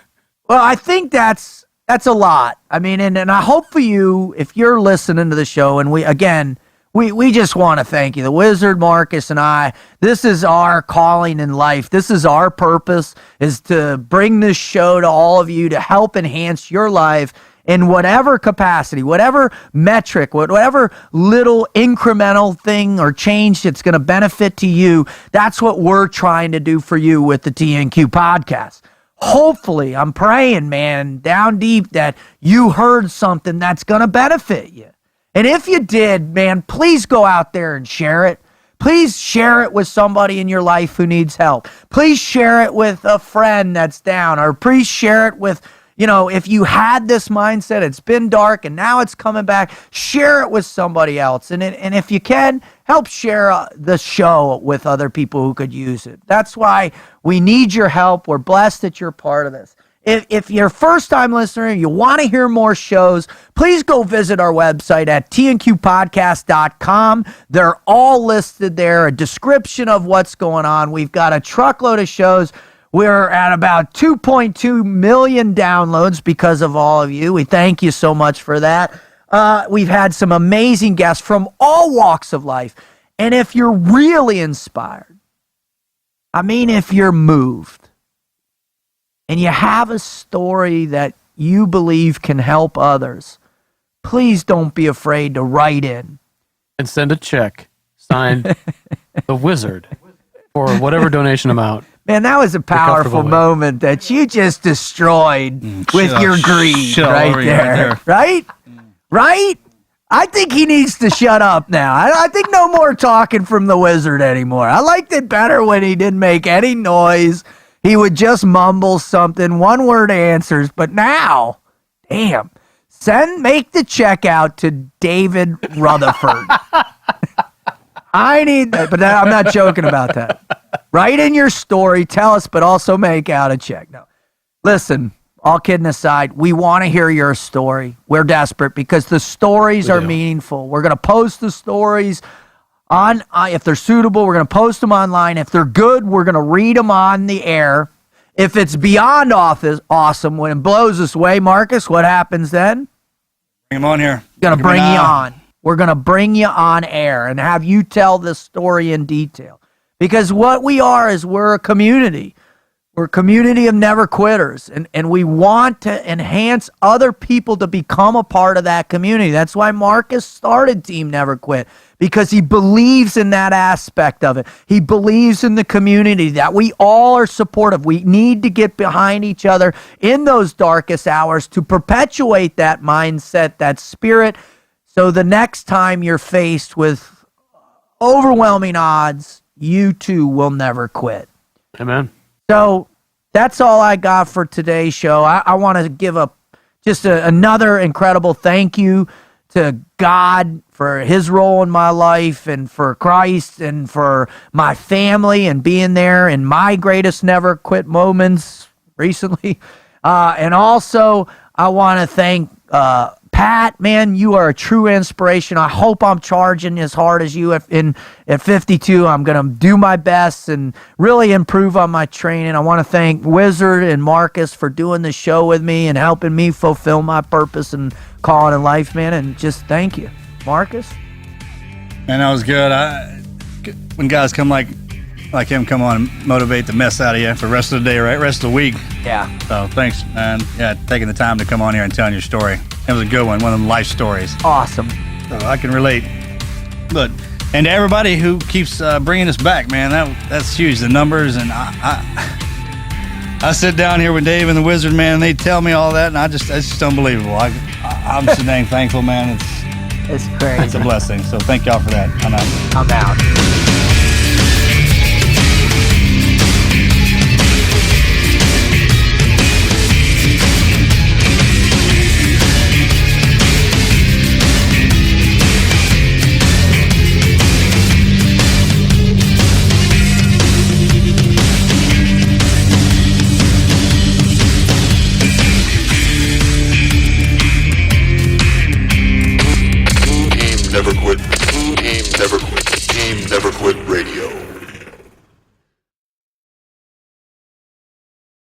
Well, I think that's a lot. I mean, and I hope for you, if you're listening to the show, and we just want to thank you. The Wizard, Marcus, and I, this is our calling in life. This is our purpose, is to bring this show to all of you to help enhance your life in whatever capacity, whatever metric, whatever little incremental thing or change that's going to benefit to you. That's what we're trying to do for you with the TNQ podcast. Hopefully, I'm praying, man, down deep that you heard something that's going to benefit you. And if you did, man, please go out there and share it. Please share it with somebody in your life who needs help. Please share it with a friend that's down, or please share it with, if you had this mindset, it's been dark and now it's coming back, share it with somebody else. And if you can, help share the show with other people who could use it. That's why we need your help. We're blessed that you're part of this. If you're a first-time listener and you want to hear more shows, please go visit our website at tnqpodcast.com. They're all listed there, a description of what's going on. We've got a truckload of shows. We're at about 2.2 million downloads because of all of you. We thank you so much for that. We've had some amazing guests from all walks of life. And if you're really inspired, if you're moved, and you have a story that you believe can help others, please don't be afraid to write in. And send a check signed The Wizard for whatever donation amount. Man, that was a powerful moment that you just destroyed with your greed right there. Right? Right? I think he needs to shut up now. I think no more talking from the Wizard anymore. I liked it better when he didn't make any noise. He would just mumble something, one-word answers. But now, damn, make the check out to David Rutherford. I need that, but I'm not joking about that. Write in your story, tell us, but also make out a check. No, listen, all kidding aside, we want to hear your story. We're desperate because the stories are meaningful. We're going to post the stories on, if they're suitable, we're going to post them online. If they're good, we're going to read them on the air. If it's beyond awesome, when it blows us away, Marcus, what happens then? Bring him on here. We're going to bring you on. We're going to bring you on air and have you tell this story in detail. Because what we are is we're a community. We're a community of never quitters. And we want to enhance other people to become a part of that community. That's why Marcus started Team Never Quit, because he believes in that aspect of it. He believes in the community, that we all are supportive. We need to get behind each other in those darkest hours to perpetuate that mindset, that spirit, so the next time you're faced with overwhelming odds, you too will never quit. Amen. So that's all I got for today's show. I want to give another incredible thank you to God for his role in my life, and for Christ, and for my family, and being there in my greatest never quit moments recently. And also I want to thank Pat, man, you are a true inspiration. I hope I'm charging as hard as you at 52. I'm going to do my best and really improve on my training. I want to thank Wizard and Marcus for doing the show with me and helping me fulfill my purpose and calling in life, man. And just thank you. Marcus? Man, that was good. When guys come like him come on and motivate the mess out of you for the rest of the day, right? Rest of the week. Yeah. So thanks, man. Yeah, taking the time to come on here and telling your story. It was a good one of them life stories. Awesome. So I can relate. But, and to everybody who keeps bringing us back, man, that's huge. The numbers, and I sit down here with Dave and the Wizard, man, and they tell me all that, and it's just unbelievable. I'm so dang thankful, man. It's crazy. It's a blessing. So thank y'all for that. I'm out. I'm out. Never quit. Never quit.